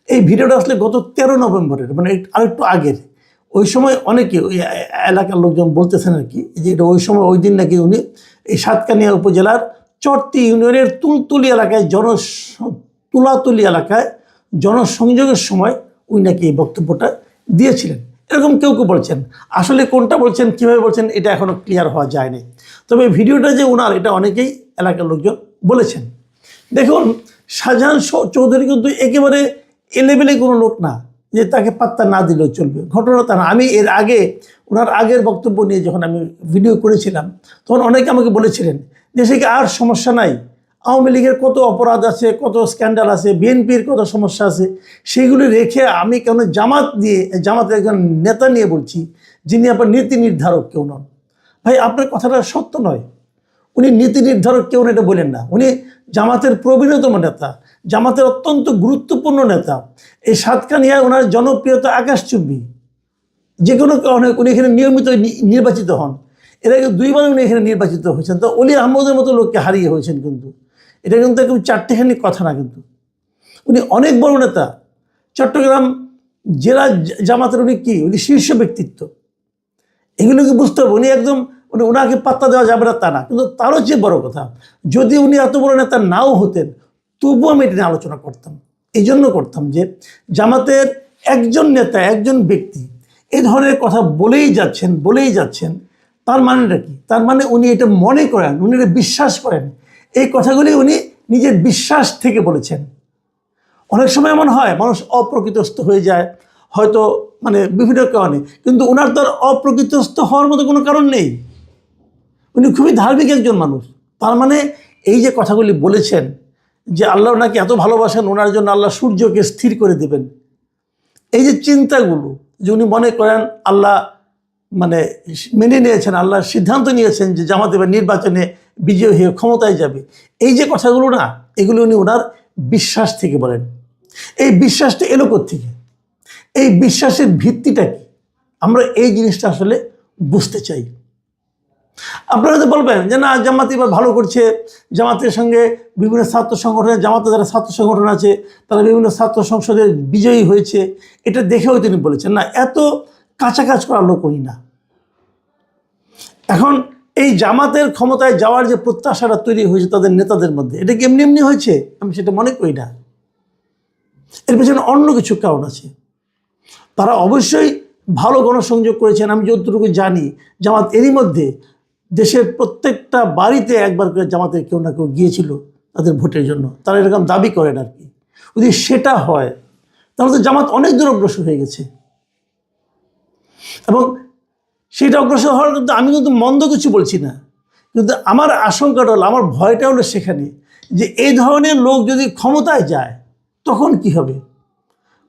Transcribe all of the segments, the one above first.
এই ভিডিওটা আসলে গত 13 নভেম্বরের, মানে আরেকটু আগের। ওই সময় অনেকে ওই এলাকার লোকজন বলতেছেন আর কি, যে এটা ওই সময় ওই দিন নাকি উনি এই সাতকানিয়া উপজেলার চরতি ইউনিয়নের তুলতুলি এলাকায় তুলাতুলি এলাকায় জনসংযোগের সময় উনি নাকি এই বক্তব্যটা দিয়েছিলেন, এরকম কেউ কেউ বলছেন। আসলে কোনটা বলছেন, কীভাবে বলছেন, এটা এখনও ক্লিয়ার হওয়া যায়নি। তবে ভিডিওটা যে ওনার, এটা অনেকেই এলাকার লোকজন বলেছেন। দেখুন, শাহজাহান চৌধুরী কিন্তু একেবারে এলেবেলে কোনো লোক না যে তাকে পাত্তা না দিলেও চলবে, ঘটনা তা না। আমি এর আগে ওনার আগের বক্তব্য নিয়ে যখন আমি ভিডিও করেছিলাম, তখন অনেকে আমাকে বলেছিলেন দেশে কি আর সমস্যা নাই, আওয়ামী লীগের কত অপরাধ আছে, কত স্ক্যান্ডাল আছে, বিএনপির কত সমস্যা আছে, সেগুলি রেখে আমি কেন জামাতের একজন নেতা নিয়ে বলছি যিনি আপনার নীতি নির্ধারক কেউ নন। ভাই, আপনার কথাটা সত্য নয়। উনি নীতি নির্ধারক কেউ এটা বলেন না, উনি জামাতের প্রবীণতম নেতা, জামাতের অত্যন্ত গুরুত্বপূর্ণ নেতা। এই সাতকানিয়ায় ওনার জনপ্রিয়তা আকাশচুম্বী। যে কোনো কারণে উনি এখানে নিয়মিত নির্বাচিত হন। এর আগে 2 বার উনি এখানে নির্বাচিত হয়েছেন। তো অলি আহমদের মতো লোককে হারিয়ে হয়েছেন, কিন্তু এটা কিন্তু একদম চারটেখানি কথা না। কিন্তু উনি অনেক বড় নেতা। চট্টগ্রাম জেলা জামাতের উনি শীর্ষ ব্যক্তিত্ব। এগুলোকে বুঝতে হবে। উনি একদম ওনাকে পাত্তা দেওয়া যাবে না তা না, কিন্তু তারও চেয়ে বড় কথা, যদি উনি এত বড় নেতা নাও হতেন, তবুও আমি এটা নিয়ে আলোচনা করতাম। এই জন্য করতাম যে জামাতের একজন নেতা, একজন ব্যক্তি এই ধরনের কথা বলেই যাচ্ছেন, তার মানেটা কি? তার মানে উনি এটা মনে করেন, উনি এটা বিশ্বাস করেন। এই কথাগুলি উনি নিজের বিশ্বাস থেকে বলেছেন। অনেক সময় এমন হয়, মানুষ অপ্রকৃতস্থ হয়ে যায় হয়তো, মানে বিভিন্ন কারণে, কিন্তু ওনার তো আর অপ্রকৃতস্থ হওয়ার মতো কোনো কারণ নেই। উনি খুবই ধার্মিক একজন মানুষ। তার মানে এই যে কথাগুলি বলেছেন যে আল্লাহ ওনাকে এত ভালোবাসেন, ওনার জন্য আল্লাহ সূর্যকে স্থির করে দেবেন, এই যে চিন্তাগুলো, যে উনি মনে করেন আল্লাহ মানে মেনে নিয়েছেন, আল্লাহ সিদ্ধান্ত নিয়েছেন যে জামাত এবার নির্বাচনে বিজয়ী হয়ে ক্ষমতায় যাবে, এই যে কথাগুলো না, এগুলো উনি ওনার বিশ্বাস থেকে বলেন। এই বিশ্বাসটা এলো কোত্থেকে? এই বিশ্বাসের ভিত্তিটা কি? আমরা এই জিনিসটা আসলে বুঝতে চাই। আপনারা তো বলবেন যে না, জামাত এবার ভালো করছে, জামাতের সঙ্গে বিভিন্ন ছাত্র সংগঠনের, জামাতে যারা ছাত্র সংগঠন আছে তারা বিভিন্ন ছাত্র সংসদে বিজয়ী হয়েছে, এটা দেখেও তিনি বলেছেন। না, এত কাঁচা কাজ করার লোক উনি না। এখন এই জামাতের ক্ষমতায় যাওয়ার যে প্রত্যাশাটা তৈরি হয়েছে তাদের নেতাদের মধ্যে, এটা কি এমনি এমনি হয়েছে? আমি সেটা মনে করি না। এর পেছনে অন্য কিছু কারণ আছে। তারা অবশ্যই ভালো গণসংযোগ করেছেন। আমি যতটুকু জানি, জামাত এরই মধ্যে দেশের প্রত্যেকটা বাড়িতে একবার করে জামাতের কেউ না কেউ গিয়েছিল তাদের ভোটের জন্য। তারা এরকম দাবি করেন আর কি। যদি সেটা হয় তাহলে তো জামাত অনেক দূর অগ্রসর হয়ে গেছে। এবং সেটা অগ্রসর হওয়ার কিন্তু আমি কিন্তু মন্দ কিছু বলছি না, কিন্তু আমার আশঙ্কাটা হলো, আমার ভয়টা হলো সেখানে যে এই ধরনের লোক যদি ক্ষমতায় যায় তখন কি হবে?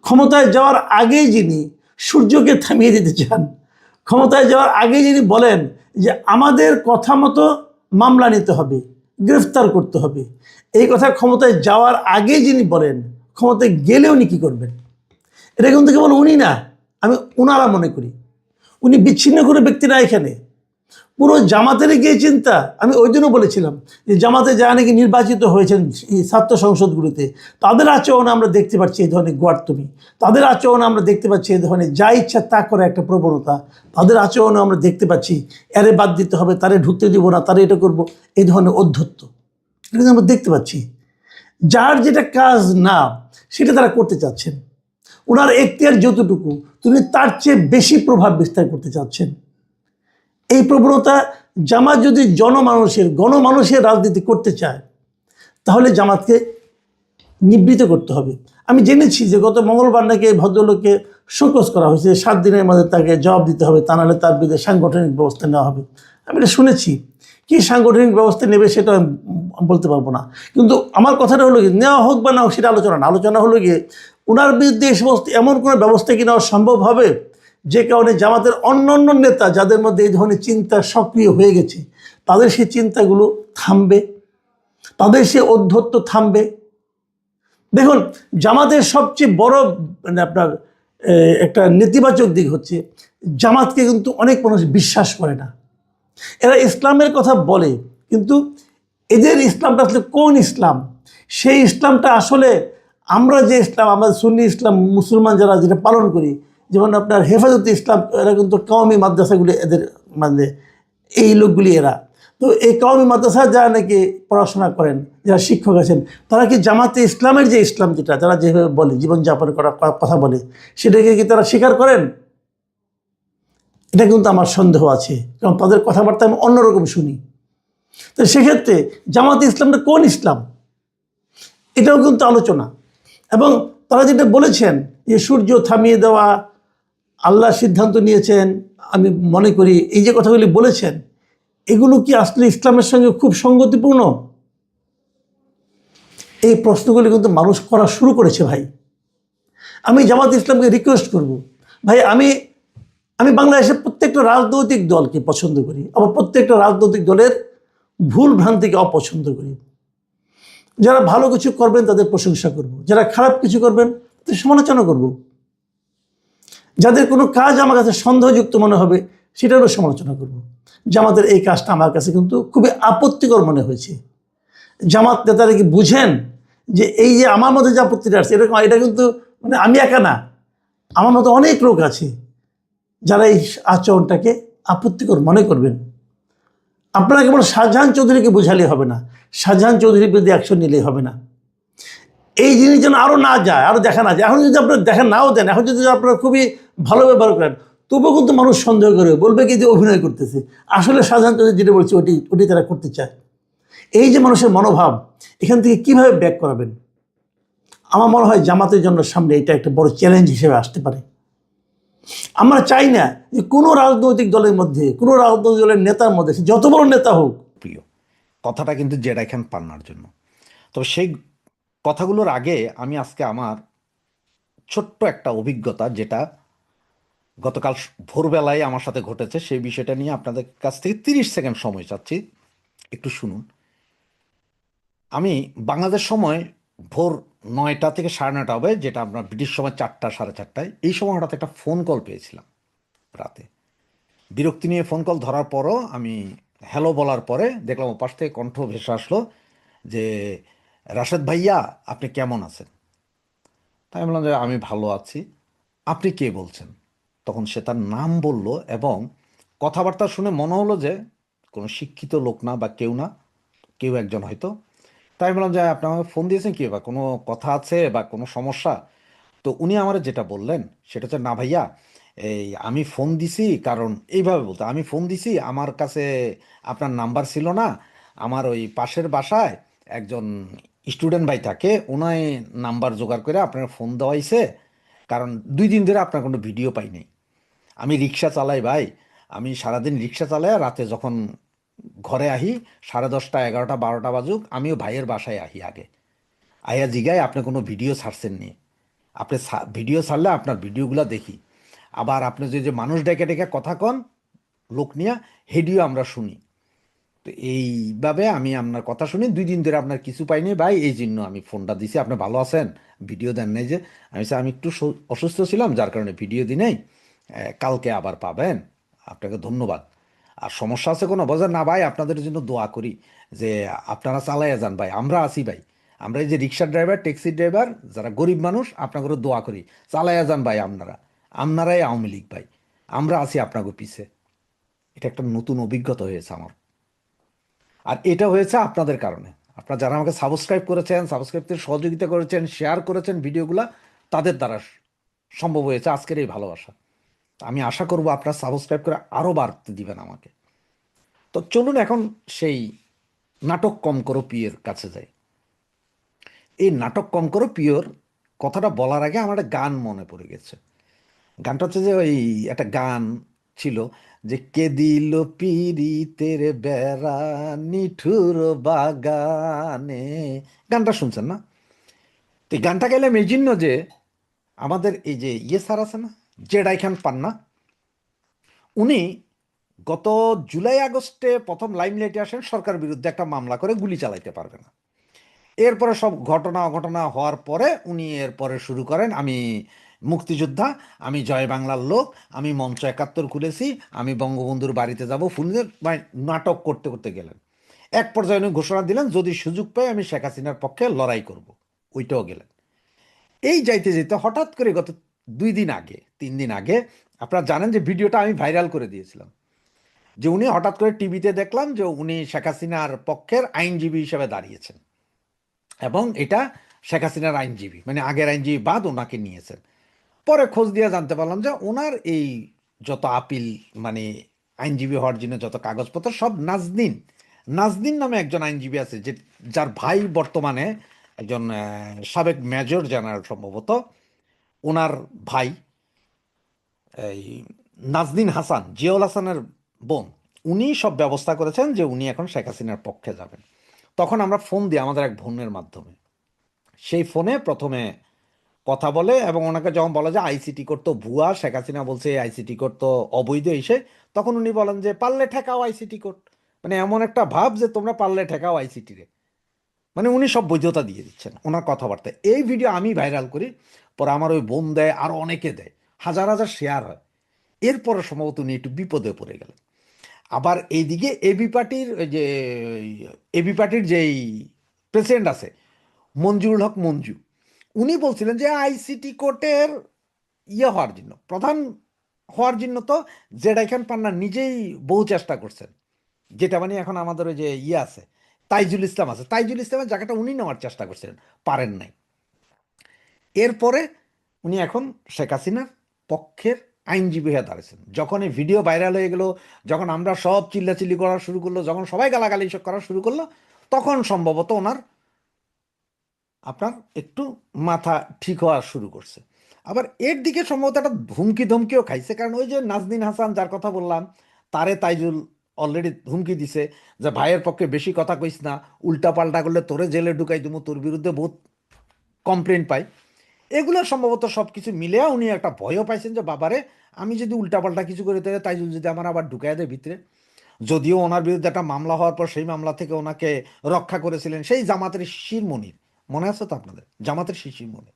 ক্ষমতায় যাওয়ার আগেই যিনি সূর্যকে থামিয়ে দিতে চান, ক্ষমতায় যাওয়ার আগেই যিনি বলেন যে আমাদের কথা মতো মামলা নিতে হবে, গ্রেফতার করতে হবে, এই কথা ক্ষমতায় যাওয়ার আগেই যিনি বলেন, ক্ষমতায় গেলে উনি কী করবেন? এটা কিন্তু কেবল উনি না, আমি ওনারা মনে করি। উনি বিচ্ছিন্ন করে ব্যক্তিরা এখানে পুরো জামাতেরই গিয়ে চিন্তা। আমি ওই জন্য বলেছিলাম যে জামাতে যারা নাকি নির্বাচিত হয়েছেন ছাত্র সংসদগুলিতে, তাদের আচরণে আমরা দেখতে পাচ্ছি এই ধরনের গোয়ার্তমি, তাদের আচরণে আমরা দেখতে পাচ্ছি এই ধরনের যা ইচ্ছা তা করে একটা প্রবণতা, তাদের আচরণে আমরা দেখতে পাচ্ছি এরে বাদ দিতে হবে, তারে ঢুকতে দিব না, তারে এটা করব, এই ধরনের অধ্যত্ব এটা আমরা দেখতে পাচ্ছি। যার যেটা কাজ না সেটা তারা করতে চাচ্ছেন। ওনার এখতিয়ার যতটুকু, তিনি তার চেয়ে বেশি প্রভাব বিস্তার করতে চাচ্ছেন। এই প্রবণতা জামাত যদি গণমানুষের রাজনীতি করতে চায় তাহলে জামাতকে নিবৃত করতে হবে। আমি জেনেছি যে গত মঙ্গলবার নাকি এই ভদ্রলোককে শোকজ করা হয়েছে, 7 দিনের মধ্যে তাকে জবাব দিতে হবে, তা নাহলে তার বিরুদ্ধে সাংগঠনিক ব্যবস্থা নেওয়া হবে। আমি এটা শুনেছি। কি সাংগঠনিক ব্যবস্থা নেবে সেটা আমি বলতে পারবো না, কিন্তু আমার কথাটা হলো কি, নেওয়া হোক বা না হোক সেটা আলোচনা হলো গিয়ে ওনার বিরুদ্ধে এই সমস্ত এমন কোনো ব্যবস্থা কি নেওয়া সম্ভব হবে যে কারণে জামাতের অন্য নেতা যাদের মধ্যে এই ধরনের চিন্তা সক্রিয় হয়ে গেছে তাদের সেই চিন্তাগুলো থামবে, তাদের সে অধ্যত্ব থামবে। দেখুন, জামাতের সবচেয়ে বড় মানে আপনার একটা নেতিবাচক দিক হচ্ছে জামাতকে কিন্তু অনেক মানুষ বিশ্বাস করে না। এরা ইসলামের কথা বলে, কিন্তু এদের ইসলামটা আসলে কোন ইসলাম? সেই ইসলামটা আসলে আমরা যে ইসলাম, আমরা সুন্নি ইসলাম মুসলমান যারা যেটা পালন করি, যেমন আপনার হেফাজতে ইসলাম, এরা কিন্তু কওমি মাদ্রাসাগুলি এদের, মানে এই লোকগুলি এরা। তো এই কওমি মাদ্রাসা যারা নাকি পড়াশোনা করেন, যারা শিক্ষক আছেন, তারা কি জামাতে ইসলামের যে ইসলাম যেটা তারা যেভাবে বলে জীবনযাপন করার কথা বলে, সেটাকে কি তারা স্বীকার করেন? এটা কিন্তু আমার সন্দেহ আছে, কারণ তাদের কথাবার্তা আমি অন্যরকম শুনি। তো সেক্ষেত্রে জামাতে ইসলামটা কোন ইসলাম, এটাও কিন্তু আলোচনা। এবং তারা যেটা বলেছেন যে সূর্য থামিয়ে দেওয়া আল্লাহ সিদ্ধান্ত নিয়েছেন, আমি মনে করি এই যে কথাগুলি বলেছেন, এগুলো কি আসলে ইসলামের সঙ্গে খুব সঙ্গতিপূর্ণ? এই প্রশ্নগুলি কিন্তু মানুষ করা শুরু করেছে ভাই। আমি জামাত ইসলামকে রিকোয়েস্ট করব, ভাই আমি আমি বাংলাদেশের প্রত্যেকটা রাজনৈতিক দলকে পছন্দ করি, আবার প্রত্যেকটা রাজনৈতিক দলের ভুল ভ্রান্তিকে অপছন্দ করি। যারা ভালো কিছু করবেন তাদের প্রশংসা করব, যারা খারাপ কিছু করবেন তাদের সমালোচনা করব, যাদের কোনো কাজ আমার কাছে সন্দেহযুক্ত মনে হবে সেটারও সমালোচনা করব। জামাতের এই কাজটা আমার কাছে কিন্তু খুবই আপত্তিকর মনে হয়েছে। জামাত নেতারা কি বুঝেন যে এই যে আমার মধ্যে যে আপত্তিটা আসছে, এরকম এটা কিন্তু মানে আমি একা না, আমার মতো অনেক লোক আছে যারা এই আচরণটাকে আপত্তিকর মনে করবেন। আপনারা কেবল শাহজাহান চৌধুরীকে বোঝালে হবে না, শাহজাহান চৌধুরীর বিরুদ্ধে অ্যাকশন নিলেই হবে না। এই জিনিস যেন আরও না যায়, আরও দেখা না যায়। এখন যদি আপনারা দেখা নাও দেন, এখন যদি আপনারা খুবই ভালো ব্যবহার করেন, তবুও কিন্তু মানুষ সন্দেহ করবে, বলবে কি যে অভিনয় করতেছে। আসলে শাহজাহান চৌধুরী যেটা বলছে ওটি তারা করতে চায়। এই যে মানুষের মনোভাব, এখান থেকে কীভাবে ব্যাক করাবেন? আমার মনে হয় জামাতের জন্য সামনে এটা একটা বড় চ্যালেঞ্জ হিসেবে আসতে পারে। আমরা চাই না যে কোনো রাজনৈতিক দলের মধ্যে, কোনো রাজনৈতিক দলের নেতার মধ্যে, সে যত বড় নেতা হোক, প্রিয় কথাটা কিন্তু জেডাই খান পান্নার জন্য। তবে সেই কথাগুলোর আগে আমি আজকে আমার ছোট্ট একটা অভিজ্ঞতা, যেটা গতকাল ভোরবেলায় আমার সাথে ঘটেছে, সেই বিষয়টা নিয়ে আপনাদের কাছ থেকে 30 সেকেন্ড সময় চাচ্ছি, একটু শুনুন। আমি বাংলাদেশ সময় ভোর 9টা থেকে 9:30 হবে, যেটা আপনার ব্রিটিশ সময় 4টা 4:30, এই সময় হঠাৎ একটা ফোন কল পেয়েছিলাম রাতে। বিরক্তি নিয়ে ফোন কল ধরার পরও আমি হ্যালো বলার পরে দেখলাম ওপাশ থেকে কণ্ঠ ভেসে আসলো যে, রাশেদ ভাইয়া আপনি কেমন আছেন? তাই আমি বললাম যে আমি ভালো আছি, আপনি কে বলছেন? তখন সে তার নাম বলল, এবং কথাবার্তা শুনে মনে হলো যে কোনো শিক্ষিত লোক না, বা কেউ না, কেউ একজন হয়তো। তাই আমি বললাম যে আপনি আমাকে ফোন দিয়েছেন কি, বা কোনো কথা আছে বা কোনো সমস্যা? তো উনি আমার যেটা বললেন সেটা হচ্ছে, না ভাইয়া, এই আমি ফোন দিছি, কারণ এইভাবে বলতে, আমি ফোন দিছি, আমার কাছে আপনার নাম্বার ছিল না, আমার ওই পাশের বাসায় একজন স্টুডেন্ট ভাই থাকে, ওনাই নাম্বার জোগাড় করে আপনার ফোন দেওয়াইছে, কারণ 2 দিন ধরে আপনার কোনো ভিডিও পাই নাই। আমি রিক্সা চালাই ভাই, আমি সারাদিন রিক্সা চালাই, রাতে যখন ঘরে আহি 10:30, 11টা, 12টা বাজুক, আমিও ভাইয়ের বাসায় আহি আগে, আইয়া জিগায় আপনি কোনো ভিডিও ছাড়ছেন নি, আপনি ভিডিও ছাড়লে আপনার ভিডিওগুলো দেখি, আবার আপনি যে মানুষ ডেকে ডেকে কথা কন লোক নিয়ে, হেডিও আমরা শুনি। তো এইভাবে আমি আপনার কথা শুনি, 2 দিন ধরে আপনার কিছু পাইনি ভাই, এই জন্য আমি ফোনটা দিছি। আপনি ভালো আছেন? ভিডিও দেন নাই যে? আমি বলছি, আমি একটু অসুস্থ ছিলাম, যার কারণে ভিডিও দিই নাই, কালকে আবার পাবেন, আপনাকে ধন্যবাদ। আর সমস্যা আছে কোনো? বোঝেন না ভাই, আপনাদের জন্য দোয়া করি, যে আপনারা চালাইয়া যান ভাই, আমরা আছি ভাই, আমরা এই যে রিক্সা ড্রাইভার, ট্যাক্সি ড্রাইভার, যারা গরিব মানুষ, আপনাকে দোয়া করি, চালাইয়া যান ভাই, আপনারাই আওয়ামী লীগ ভাই, আমরা আছি আপনাকে পিছে। এটা একটা নতুন অভিজ্ঞতা হয়েছে আমার, আর এটা হয়েছে আপনাদের কারণে। আপনারা যারা আমাকে সাবস্ক্রাইব করেছেন, সাবস্ক্রাইব করে সহযোগিতা করেছেন, শেয়ার করেছেন ভিডিওগুলো, তাদের দ্বারা সম্ভব হয়েছে আজকের এই ভালোবাসা। আমি আশা করব আপনারা সাবস্ক্রাইব করে আরও বাড়তে দিবেন আমাকে। তো চলুন এখন সেই নাটক কম করো পিয়ের কাছে যাই। এই নাটক কম করো পিওর কথাটা বলার আগে আমার একটা গান মনে পড়ে গেছে। গানটা হচ্ছে যে, ওই একটা গান ছিল যে, কে দিল পিরিতের বেড়া নিঠুর বাগানে। গানটা শুনছেন না? তো এই গানটা গেলাম এই জন্য যে, আমাদের এই যে স্যার আছে না, জেডাই খান পান্না, উনি গত জুলাই আগস্টে প্রথম লাইমলাইটে আসেন, সরকার বিরুদ্ধে একটা মামলা করে গুলি চালাইতে পারবে না। এরপরে সব ঘটনা অঘটনা হওয়ার পরে উনি এরপরে শুরু করেন, আমি মুক্তিযোদ্ধা, আমি জয় বাংলার লোক, আমি মঞ্চ 71 খুলেছি, আমি বঙ্গবন্ধুর বাড়িতে যাব, ফুলের নাটক করতে করতে গেলেন। এক পর্যায়ে উনি ঘোষণা দিলেন, যদি সুযোগ পাই আমি শেখ হাসিনার পক্ষে লড়াই করব, ওইটাও গেলেন। এই যাইতে যেতে হঠাৎ করে গত 2 দিন আগে 3 দিন আগে আপনারা জানেন যে ভিডিওটা আমি ভাইরাল করে দিয়েছিলাম, যে উনি হঠাৎ করে টিভিতে দেখলাম যে উনি শেখ হাসিনার পক্ষের আইনজীবী হিসেবে দাঁড়িয়েছেন, এবং এটা শেখ হাসিনার আইনজীবী, মানে আগের আইনজীবী বাদ ওনাকে নিয়েছেন। পরে খোঁজ দিয়ে জানতে পারলাম যে ওনার এই যত আপিল, মানে আইনজীবী হওয়ার জন্য যত কাগজপত্র সব নাজনীন, নাজনীন নামে একজন আইনজীবী আছে, যে যার ভাই বর্তমানে একজন সাবেক মেজর জেনারেল সম্ভবত, ওনার ভাই এই নাজনীন হাসান, জিয়াউল হাসানের বোন, উনি সব ব্যবস্থা করেছেন যে উনি এখন শেখ হাসিনার পক্ষে যাবেন। তখন আমরা ফোন দিই আমাদের এক বোনের মাধ্যমে, সেই ফোনে প্রথমে কথা বলে, এবং ওনাকে যখন বলা যায় আইসিটি কোড তো ভুয়া, শেখ হাসিনা বলছে আইসিটি কোড তো অবৈধ এসে, তখন উনি বলেন যে পারলে ঠেকাও আইসিটি কোড, মানে এমন একটা ভাব যে তোমরা পারলে ঠেকাও আইসিটি রে, মানে উনি সব বৈধতা দিয়ে দিচ্ছেন ওনার কথাবার্তা। এই ভিডিও আমি ভাইরাল করি, পরে আমার ওই বোন দেয়, আরো অনেকে দেয়, হাজার হাজার শেয়ার হয়। এরপরে সম্ভবত উনি একটু বিপদে পড়ে গেলেন। আবার এইদিকে এবি পার্টির ওই যে এবি পার্টির যেই প্রেসিডেন্ট আছে মঞ্জুরুল হক মঞ্জু, উনি বলছিলেন যে আইসিটি কোর্টের হওয়ার জন্য, প্রধান হওয়ার জন্য তো জেডাই খান পান্না নিজেই বহু চেষ্টা করছেন, যেটা মানে এখন আমাদের ওই যে আছে তাইজুল ইসলাম আছে, তাইজুল ইসলামের জায়গাটা উনি নেওয়ার চেষ্টা করছিলেন, পারেন নাই। এরপরে উনি এখন শেখ হাসিনার পক্ষের আইনজীবী হয়ে দাঁড়িয়েছেন। যখন এই ভিডিও ভাইরাল হয়ে গেল, যখন আমরা সব চিল্লাচিল্লি করা শুরু করলো, যখন সবাই গালাগালি করা শুরু করলো, তখন সম্ভবত ওনার আপনার একটু মাথা ঠিক হওয়া শুরু করছে। আবার এর দিকে সম্ভবত একটা হুমকি ধমকিও খাইছে, কারণ ওই যে নাজনীন হাসান যার কথা বললাম, তারে তাইজুল অলরেডি হুমকি দিছে যে ভাইয়ের পক্ষে বেশি কথা কইস না, উল্টা পাল্টা করলে তোরে জেলে ঢুকাই দেবো, তোর বিরুদ্ধে বহুত কমপ্লেন পাই। এগুলো সম্ভবত সব কিছু মিলে উনি একটা ভয়ও পাইছেন যে বাবারে, আমি যদি উল্টাপাল্টা কিছু করে তাহলে তাইজুল যদি আমার আবার ঢুকাই দেয় ভিতরে। যদিও ওনার বিরুদ্ধে একটা মামলা হওয়ার পর সেই মামলা থেকে ওনাকে রক্ষা করেছিলেন সেই জামাতের শিশির মনির, মনে আছে তো আপনাদের, জামাতের শিশির মনির।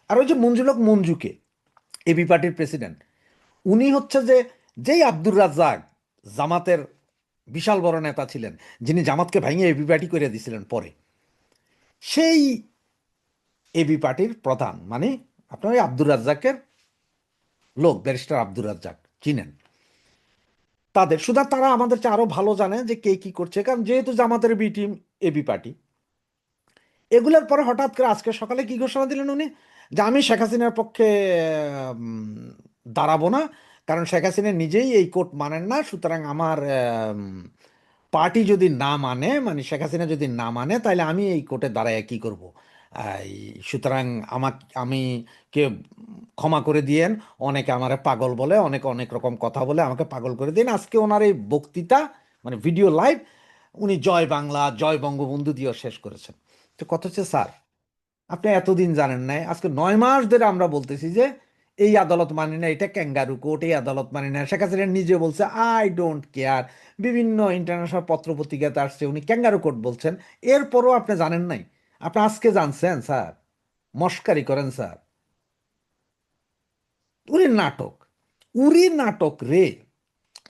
আর ওই যে মঞ্জুলক মঞ্জুকে, এবি পার্টির প্রেসিডেন্ট, উনি হচ্ছে যে যেই আব্দুর রাজ্জাক জামাতের বিশাল বড় নেতা ছিলেন, যিনি জামাতকে ভেঙে এবি পার্টি করে দিয়েছিলেন পরে, সেই এবি পার্টির প্রধান, মানে আপনার ওই আব্দুর রাজ্জাকের লোক, ব্যারিস্টার আব্দুর রাজ্জাক চিনেন তাদের, সুতরাং তারা আমাদের চেয়ে আরো ভালো জানে যে কে কি করছে, কারণ যেহেতু জামাতের বি টিম এবি পার্টি। এগুলোর পরে হঠাৎ করে আজকে সকালে কি ঘোষণা দিলেন উনি, যে আমি শেখ হাসিনার পক্ষে উম, দাঁড়াবো না, কারণ শেখ হাসিনা নিজেই এই কোর্ট মানেন না, সুতরাং আমার পার্টি যদি না মানে, মানে শেখ হাসিনা যদি না মানে, তাহলে আমি এই কোর্টে দাঁড়ায় কি করব। সুতরাং আমি কে ক্ষমা করে দিয়েন, অনেকে আমারে পাগল বলে, অনেকে অনেক রকম কথা বলে, আমাকে পাগল করে দিন। আজকে ওনার এই বক্তৃতা, মানে ভিডিও লাইভ, উনি জয় বাংলা জয় বঙ্গবন্ধু দিয়েও শেষ করেছেন। তো কথা হচ্ছে স্যার, আপনি এতদিন জানেন নাই, আজকে 9 মাস ধরে আমরা বলতেছি যে এই আদালত মানি না, এটা ক্যাঙ্গারু কোর্ট, এই আদালত মানি না। শেখ হাসিনা নিজে বলছে আই ডোন্ট কেয়ার, বিভিন্ন ইন্টারন্যাশনাল পত্র পত্রিকাতে আসছে উনি ক্যাঙ্গারু কোর্ট বলছেন। এরপরও আপনি জানেন নাই, আপনি আজকে জানছেন স্যার, মস্কারি করেন স্যার। উনি নাটক, উরি নাটক রে,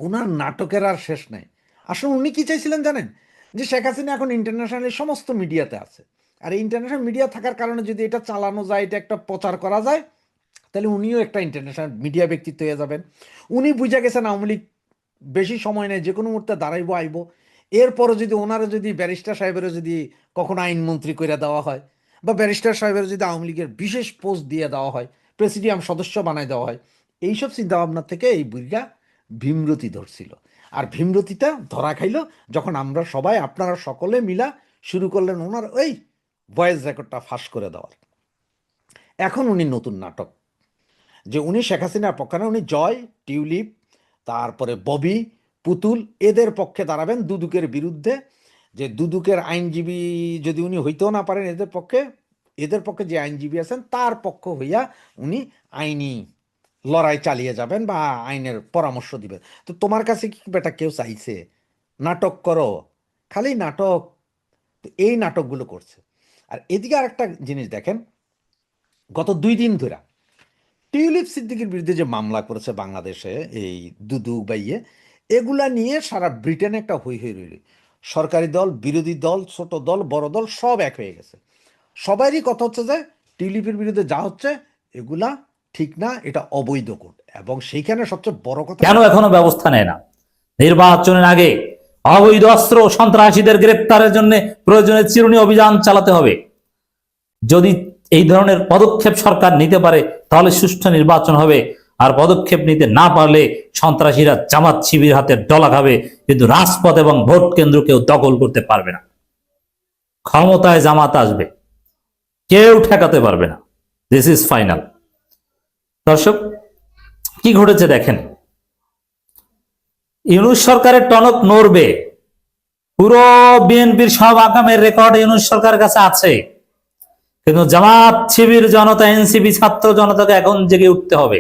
ওনার নাটকের আর শেষ নাই। আসলে উনি কি চাইছিলেন জানেন, যে শেখ হাসিনা এখন ইন্টারন্যাশনালি সমস্ত মিডিয়াতে আছে, আর এই ইন্টারন্যাশনাল মিডিয়া থাকার কারণে যদি এটা চালানো যায়, এটা একটা প্রচার করা যায়, তাহলে উনিও একটা ইন্টারন্যাশনাল মিডিয়া ব্যক্তিত্ব হয়ে যাবেন। উনি বুঝে গেছেন আওয়ামী লীগ বেশি সময় নেই, যে কোনো মুহূর্তে দাঁড়াইবো আইবো। এরপরও যদি ওনারা যদি ব্যারিস্টার সাহেবেরও যদি কখনো আইনমন্ত্রী করে দেওয়া হয়, বা ব্যারিস্টার সাহেবের যদি আওয়ামী লীগের বিশেষ পোস্ট দিয়ে দেওয়া হয়, প্রেসিডিয়াম সদস্য বানায় দেওয়া হয়, এইসব চিন্তাভাবনা থেকে এই বুড়িটা ভীমরতি ধরছিল। আর ভীমরতিটা ধরা খাইল যখন আমরা সবাই, আপনারা সকলে মিলা শুরু করলেন ওনার ওই ভয়েস রেকর্ডটা ফাঁস করে দেওয়ার। এখন উনি নতুন নাটক, যে উনি শেখ হাসিনার পক্ষে না, উনি জয়, টিউলিপ, তারপরে ববি, পুতুল, এদের পক্ষে দাঁড়াবেন দুদুকের বিরুদ্ধে। যে দুদুকের আইনজীবী যদি উনি হইতেও না পারেন এদের পক্ষে যে আইনজীবী আছেন তার পক্ষ হইয়া উনি আইনি লড়াই চালিয়ে যাবেন বা আইনের পরামর্শ দিবেন। তো তোমার কাছে কি বেটা কেউ চাইছে নাটক করো, খালি নাটক। তো এই নাটকগুলো করছে। আর এদিকে আরেকটা জিনিস দেখেন, গত 2 দিন ধরে টিউলিপ সিদ্দিকীর বিরুদ্ধে যে মামলা করেছে বাংলাদেশে এই দুদু বাইয়ে, এগুলা নিয়ে সারা ব্রিটেনে একটা হই হই রইল। সরকারি দল, বিরোধী দল, ছোট দল, বড় দল সব এক হয়ে গেছে। সবারই কথা হচ্ছে যে টিউলিপের বিরুদ্ধে যা হচ্ছে এগুলা ঠিক না, এটা অবৈধ কোড। এবং সেইখানে সবচেয়ে বড় কথা, কেন এখনো ব্যবস্থা নেয় না? নির্বাচনের আগে অবৈধ অস্ত্র সন্ত্রাসীদের গ্রেপ্তারের জন্য প্রয়োজনে চিরুনি অভিযান চালাতে হবে। যদি এই ধরনের পদক্ষেপ সরকার নিতে পারে তাহলে সুষ্ঠু নির্বাচন হবে, আর পদক্ষেপ নিতে না পারলে সন্ত্রাসীরা জামাত শিবির হাতে ডলা খাবে, কিন্তু রাজপথ এবং ভোট কেন্দ্র কেউ দখল করতে পারবে না। ক্ষমতায় জামাত আসবে, কেউ ঠেকাতে পারবে না। This is final. দর্শক, কি ঘটেছে দেখেন। ইউনূস সরকারের টনক নড়বে। পুরো বিএনপির সব আকামের রেকর্ড ইউনূস সরকারের কাছে আছে, কিন্তু জামাত শিবির জনতা, এনসিপি, ছাত্র জনতাকে এখন জেগে উঠতে হবে।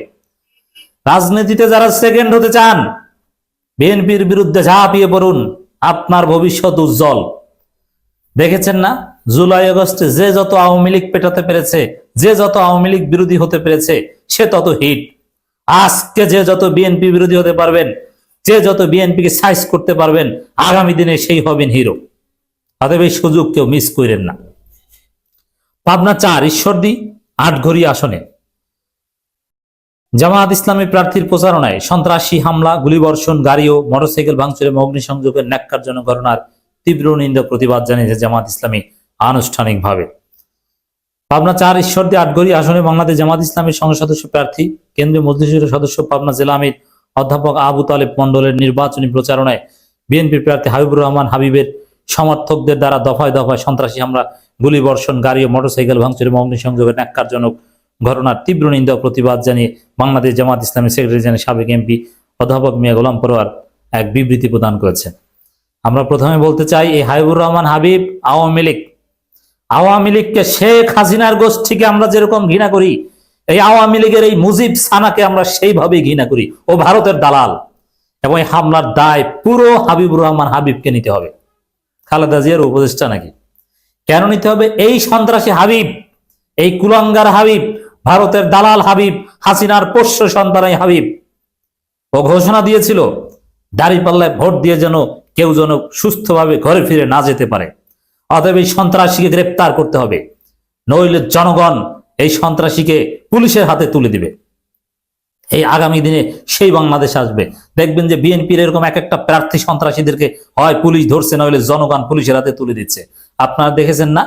রাজনীতিতে যারা সেকেন্ড হতে চান, বিএনপির বিরুদ্ধে ঝাঁপিয়ে পড়ুন, আপনার ভবিষ্যৎ উজ্জ্বল। দেখেছেন না, জুলাই আগস্টে যে যত আওয়ামী লীগ পেটাতে পেরেছে, যে যত আওয়ামী লীগ বিরোধী হতে পেরেছে, সে তত হিট। আজকে যে যত বিএনপি বিরোধী হতে পারবেন, যে যত বিএনপিকে সাইজ করতে পারবেন, আগামী দিনে সেই হবেন হিরো। অতএব এই সুযোগ কেউ মিস করেন না। পাবনা 4 ঈশ্বরদী আটঘরিয়া আসনে জামায়াত ইসলামী প্রার্থীর প্রচারণায় সন্ত্রাসী হামলা, গুলিবর্ষণ, গাড়ি ও মোটরসাইকেল ভাঙচুর এবং অগ্নিসংযোগের ন্যাক্কারজনক ঘটনার তীব্র নিন্দা প্রতিবাদ জানিয়েছে জামায়াত ইসলামী আনুষ্ঠানিকভাবে। পাবনা 4 ঈশ্বরদী আটঘরিয়া আসনে বাংলাদেশ জামায়াত ইসলামীর সংসদ সদস্য প্রার্থী, কেন্দ্রীয় মজলিসের সদস্য, পাবনা জেলা আমির অধ্যাপক আবু তালেব মণ্ডলের নির্বাচনী প্রচারণায় বিএনপি প্রার্থী হাবিবুর রহমান হাবিবের সমর্থকদের দ্বারা দফায় দফায় সন্ত্রাসী হামলা, গুলিবর্ষণ, গাড়ি ও মোটরসাইকেল ভাঙচুর এবং অগ্নিসংযোগের ন্যাক্কারজনক ঘটনার তীব্র নিন্দা প্রতিবাদ জানিয়ে বাংলাদেশ জামায়াত ইসলামী সেক্রেটারি জেনারেল সাবেক এমপি অধ্যাপক মিয়া গোলাম পরোয়ার এক বিবৃতি প্রদান করেছেন। আমরা প্রথমে বলতে চাই, এই হাবিবুর রহমান হাবিব আওয়ামী লীগকে, শেখ হাসিনার গোষ্ঠীকে আমরা যেরকম ঘৃণা করি, এই আওয়ামী লীগের এই মুজিব সানাকে আমরা সেইভাবেই ঘৃণা করি। ও ভারতের দালাল, এবং এই হামলার দায় পুরো হাবিবুর রহমান হাবিবকে নিতে হবে। খালেদা জিয়ার উপদেষ্টা নাকি? কেন নিতে হবে? এই সন্ত্রাসী হাবিব, এই কুলাঙ্গার হাবিব, ভারতের দালাল হাবিব, হাসিনার পোষ্য সন্তান এই হাবিব, ও ঘোষণা দিয়েছিল দাঁড়িপাল্লায় ভোট দিয়ে যেন কেউ যেন সুস্থভাবে ঘরে ফিরে না যেতে পারে। অতএব এই সন্ত্রাসীকে গ্রেপ্তার করতে হবে, নইলে জনগণ এই সন্ত্রাসীকে পুলিশের হাতে তুলে দিবে। এই আগামী দিনে সেই বাংলাদেশ আসবে, দেখবেন যে বিএনপির এরকম এক একটা প্রার্থী সন্ত্রাসীদেরকে হয় পুলিশ ধরছে, নইলে জনগণ পুলিশের হাতে তুলে দিচ্ছে। আপনারা দেখেছেন না,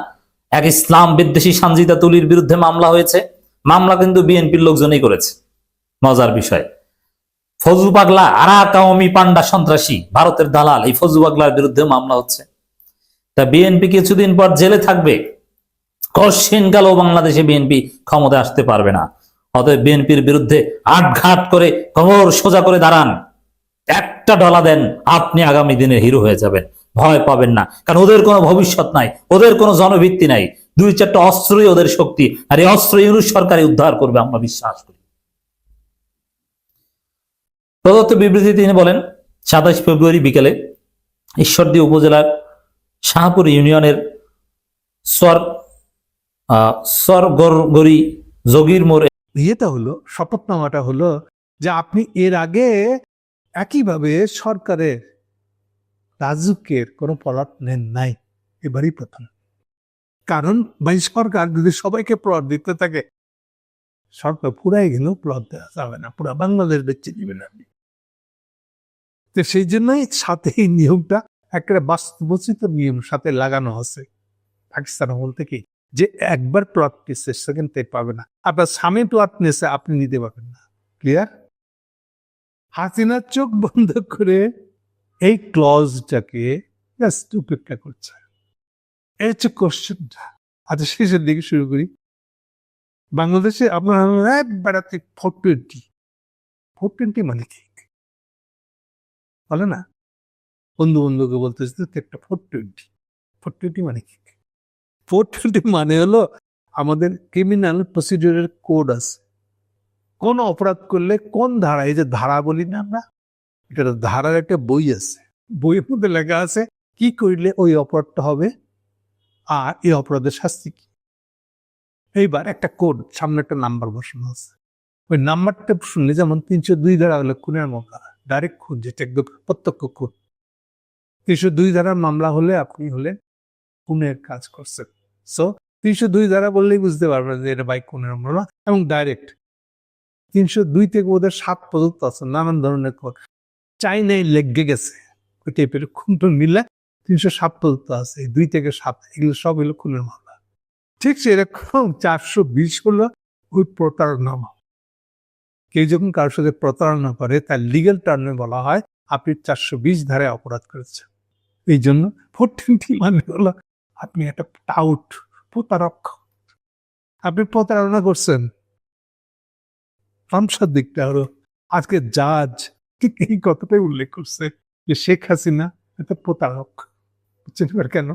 এক ইসলাম বিদ্বেষী সানজিদা তুলির বিরুদ্ধে মামলা হয়েছে, মামলা কিন্তু বিএনপির লোকজনই করেছে। মজার বিষয়, ফজলু পাগলা আরাক আওয়ামী পান্ডা সন্ত্রাসী, ভারতের দালাল, এই ফজলু পাগলার বিরুদ্ধে মামলা হচ্ছে। তা বিএনপি কিছুদিন পর জেলে থাকবে, কশিনকালেও বাংলাদেশে বিএনপি ক্ষমতায় আসতে পারবে না। অতএব বিএনপির বিরুদ্ধে আটঘাট করে কোমর সোজা করে দাঁড়ান, একটা ডলা দেন, আপনি আগামী দিনে হিরো হয়ে যাবেন। ভয় পাবেন না, কারণ ওদের কোনো ভবিষ্যৎ নাই, ওদের কোনো জনভিত্তি নাই। 2-4টা অস্ত্রই ওদের শক্তি, আর এই অস্ত্র ইউনূস সরকারই উদ্ধার করবে, আমরা বিশ্বাস করি। প্রদত্ত বিবৃতি তিনি বলেন, 27 ফেব্রুয়ারি বিকেলে ঈশ্বরদী উপজেলার শাহপুর ইউনিয়নের সরগরি জগির মোড় ইয়েটা হলো, শপথনামাটা হলো যে আপনি এর আগে একইভাবে সরকারের রাজুকের কোনো পলাপ নেন নাই, এবারই প্রথম। কারণ ভাই, সরকার যদি সবাইকে প্লট দিতে থাকে, সরকার পুরাই গেলেও প্লট দেওয়া যাবে না, পুরা বাংলাদেশ বেঁচে দিবেন আপনি। তো সেই জন্যই সাথে এই নিয়মটা একটা বাস্তবচিত নিয়ম সাথে লাগানো আছে পাকিস্তান আমল থেকে, যে একবার প্লট নিচ্ছে সেকেন্ড টাইম পাবে না। আপনার স্বামী প্লট নিচ্ছে, আপনি নিতে পারবেন না। ক্লিয়ার? হাসিনার চোখ বন্ধ করে এই ক্লজটাকে জাস্ট উপেক্ষা করছে। এই হচ্ছে কোশ্চেনটা। আচ্ছা, শেষের দিকে শুরু করি। বাংলাদেশে আপনার বেড়াতে 420 মানে কি বলে না, বন্ধু বন্ধুকে বলতেছে একটা 420 মানে কি? 420 মানে হলো আমাদের ক্রিমিনাল প্রসিডিউরের কোড আছে। কোন অপরাধ করলে কোন ধারা, এই যে ধারা বলি না আমরা, এটা ধারার একটা বই আছে, বইয়ের মধ্যে লেখা আছে কি করলে ওই অপরাধটা হবে আর এই অপরাধের শাস্তি কি। এইবার একটা কোড, সামনে একটা নাম্বার বসানো আছে, ওই নাম্বারটা শুনলে যেমন 302 ধারা হলে খুনের মামলা, ডাইরেক্ট খুন, যেটা একদম প্রত্যক্ষ খুন। 302 ধারার মামলা হলে আপনি হলে খুনের কাজ করছেন। সো 302 ধারা বললেই বুঝতে পারবেন যে এটা বাইক খুনের মামলা, এবং ডাইরেক্ট 302 থেকে ওদের 7 পর্যন্ত আছে, নানান ধরনের চাইনাই লেগে গেছে ওই টাইপের খুন টুন মিলে 307 পর্যন্ত আছে, 2 থেকে 7 এগুলো সব হলো খুনের মামলা। ঠিক সেরকম 420 হলো ওই প্রতারণা মামলা। কেউ যখন কারোর সাথে প্রতারণা করে তার লিগ্যাল টার্মে বলা হয় আপনি 420 ধারায় অপরাধ করেছেন। এই জন্য 420 মানে হলো আপনি একটা টাউট, প্রতারক, আপনি প্রতারণা করছেন। আমসার দিকটা হলো আজকে জাজ এই কথাটাই উল্লেখ করছে যে শেখ হাসিনা একটা প্রতারক। বুঝছেন এবার কেন?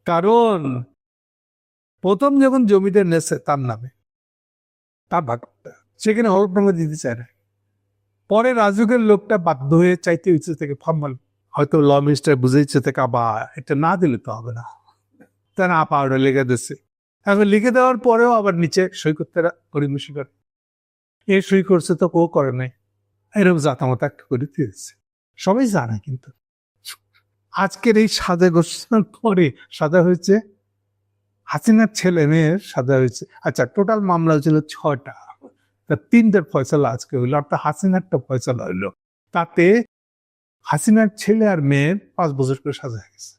কারণ প্রথম যখন জমিটা নেছে তার নামে, তার ভাগটা সেখানে হলফনামা দিতে চায় না। পরে রাজুকের লোকটা বাধ্য হয়ে চাইতে ইচ্ছে থেকে ফর্মাল, হয়তো ল মিনিস্টার বুঝেইছে থেকে আবার এটা না দিলে তো হবে না, তারা আপা ওটা লিখে দিচ্ছে। এখন লিখে দেওয়ার পরেও আবার নিচে সই করতে গরিমসি করে, এ সই করছে তো ও করে নাই, এরকম জাতামত একটা করে দিয়েছে। সবাই জানে। কিন্তু আজকের এই সাজা ঘোষণার পরে সাজা হয়েছে হাসিনার ছেলে মেয়ের সাজা হয়েছে। আচ্ছা, টোটাল মামলা হয়েছিল 6টা, তা 3টার ফয়সালা আজকে হইলো, অর্থাৎ হাসিনারটা ফয়সালা হইলো। তাতে হাসিনার ছেলে আর মেয়ের 5 বছর করে সাজা হয়ে গেছে।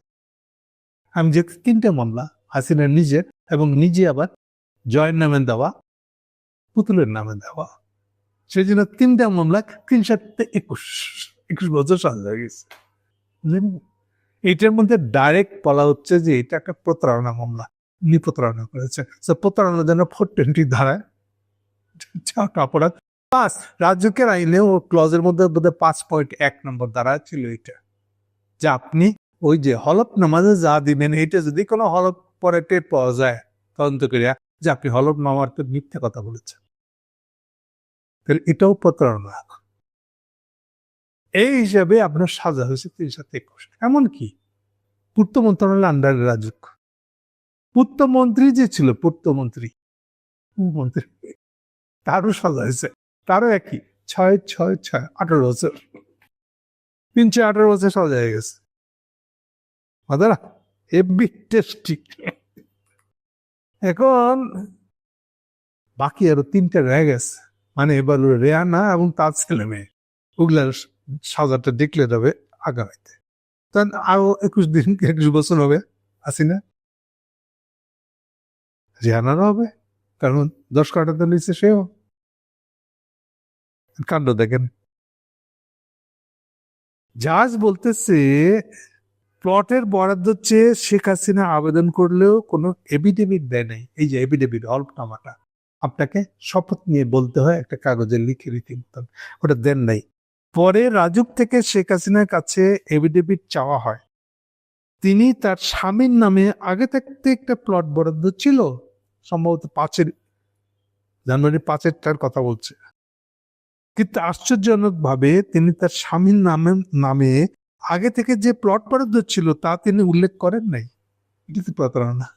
আমি যে 3টে মামলা হাসিনার নিজের, এবং নিজে আবার জয়ের নামে দেওয়া, পুতুলের নামে দেওয়া, সেই জন্য 3টা মামলা 3-7-21 বছর সাজা হয়ে গেছে। এটার মধ্যে ডাইরেক্ট বলা হচ্ছে যে এটা একটা প্রতারণা মামলা, উনি প্রতারণা করেছে। প্রতারণার জন্য 420 ধারায় অপরাধ। 5 রাজুকের আইনে ও ক্লজের মধ্যে বোধহয় 5.1 নম্বর ধারা ছিল এটা, যে আপনি ওই যে হলফনামাজে যা দিবেন এটা যদি কোনো হলফ পরে টের পাওয়া যায় তদন্ত করিয়া যে আপনি হলফনামার তো মিথ্যা কথা বলেছেন, তাহলে এটাও প্রতারণা। এই হিসাবে আপনার সাজা হয়েছে 3-7-21। এমনকি পূর্ত মন্ত্রণালয়ের আন্ডারে রাজুক, পূর্তমন্ত্রী যে ছিল, পূর্তমন্ত্রী তারও সাজা হয়েছে, তারও একই 6-6-6 18 বছর, 318 বছর সাজা হয়ে গেছে। Madara heavy tasty. এখন বাকি আরো 3টে রয়ে গেছে, মানে এবার রেয়ানা এবং তার ছেলে মেয়ে, ওগুলার সাজাটা দেখলে যাবে আগামীতে। তখন আরো 21 বছর হবে হাসিনা, রেহানারও হবে, কারণ 10 কাটা তো নিচ্ছে সেও। কাণ্ড দেখেন, জাজ বলতেছে প্লটের বরাদ্দ চেয়ে শেখ হাসিনা আবেদন করলেও কোনো এভিডেভিট দেয় নাই। এই যে এভিডেভিট, হলফনামাটা আপনাকে শপথ নিয়ে বলতে হয় একটা কাগজে লিখে রীতিমতন, ওটা দেন নাই। পরে রাজুক থেকে শেখ হাসিনার কাছে এভিডেভিট চাওয়া হয়। তিনি তার স্বামীর নামে আগে থাকতে একটা প্লট বরাদ্দ ছিল, সম্ভবত জানুয়ারি 5-এর কথা বলছে, কিন্তু আশ্চর্যজনক ভাবে তিনি তার স্বামীর নামে আগে থেকে যে প্লট বরাদ্দ ছিল তা তিনি উল্লেখ করেন নাই। এটা তো প্রতারণা।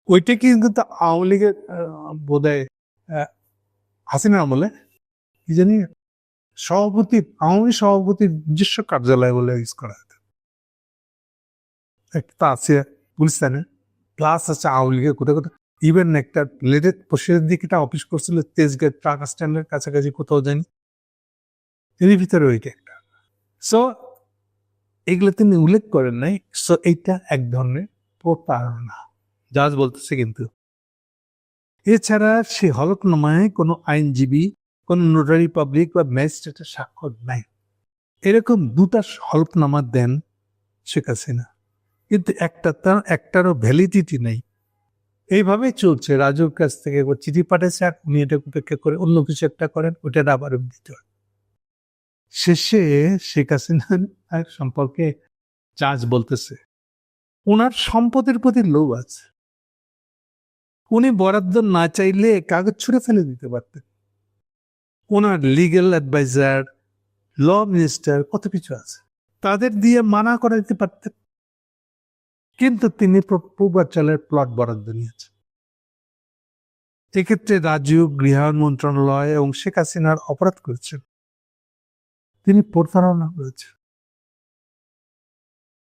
ওইটা কিন্তু আওয়ামী লীগের বোধহয় হাসিনার আমলে কি জানি আওয়ামী সভাপতির নিজস্ব কার্যালয় বলে ইউজ করা হতো। একটা আছে গুলিস্তানে, প্লাস আছে আওয়ামী লীগের কোথাও কোথাও, ইভেন একটা লেটের পশ্চিমের দিকে একটা অফিস করছিল তেজগাঁও ট্রাক স্ট্যান্ডের কাছাকাছি কোথাও জানি, এর ভিতরে ওইটা একটা। সো এগুলো তিনি উল্লেখ করেন নাই। সো এইটা এক ধরনের প্রতারণা জাজ বলতেছে। কিন্তু এছাড়া সে হলফনামায় কোনো আইনজীবী, কোনো নোটারি পাবলিক বা ম্যাজিস্ট্রেটের স্বাক্ষর নাই। এরকম 2টা হলফনামা দেন শেখ হাসিনা, কিন্তু একটারও ভ্যালিডিটি নেই। এইভাবেই চলছে। রাজুর কাছ থেকে একবার চিঠি পাঠাচ্ছে, আর উনি এটা উপেক্ষা করে অন্য কিছু একটা করেন, ওইটা আবার দিতে হয়। শেষে শেখ হাসিনার সম্পর্কে জাজ বলতেছে ওনার সম্পদের প্রতি লোভ আছে। উনি বরাদ্দ না চাইলে কাগজ ছুঁড়ে ফেলে দিতে পারতেন। ওনার লিগ্যাল অ্যাডভাইজার, ল মিনিস্টার, কত কিছু আছে, তাদের দিয়ে মানা করে দিতে পারতেন। কিন্তু তিনি পূর্বাঞ্চলের প্লট বরাদ্দ নিয়েছেন। এক্ষেত্রে রাজুক, গৃহায়ণ মন্ত্রণালয় এবং শেখ হাসিনার অপরাধ করেছেন, তিনি প্রতারণা করেছেন।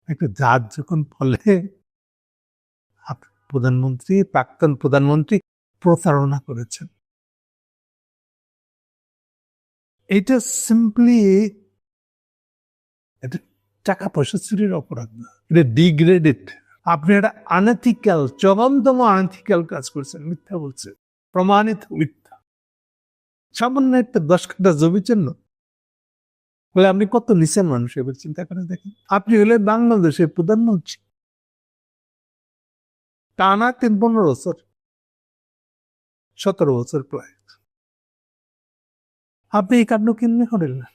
একটা জাজ যখন বলে প্রধানমন্ত্রী, প্রাক্তন প্রধানমন্ত্রী প্রতারণা করেছেন। এটা সিম্পলি এটা টাকা পয়সা চুরির অপরাধ না, এটা ডিগ্রেডেড। আপনি একটা আনএথিক্যাল, চরমতম আনএথিক্যাল কাজ করছেন, মিথ্যা বলছেন, প্রমাণিত মিথ্যা। সামান্য একটা 10 কাঠা জমির জন্য বলে আপনি কত নিচের মানুষ, এবার চিন্তা করে দেখেন। আপনি হলে বাংলাদেশের প্রধানমন্ত্রী, টানা 15 বছর, 17 বছর প্রায়, আপনি এই কাণ্ড কেমনি করেন না?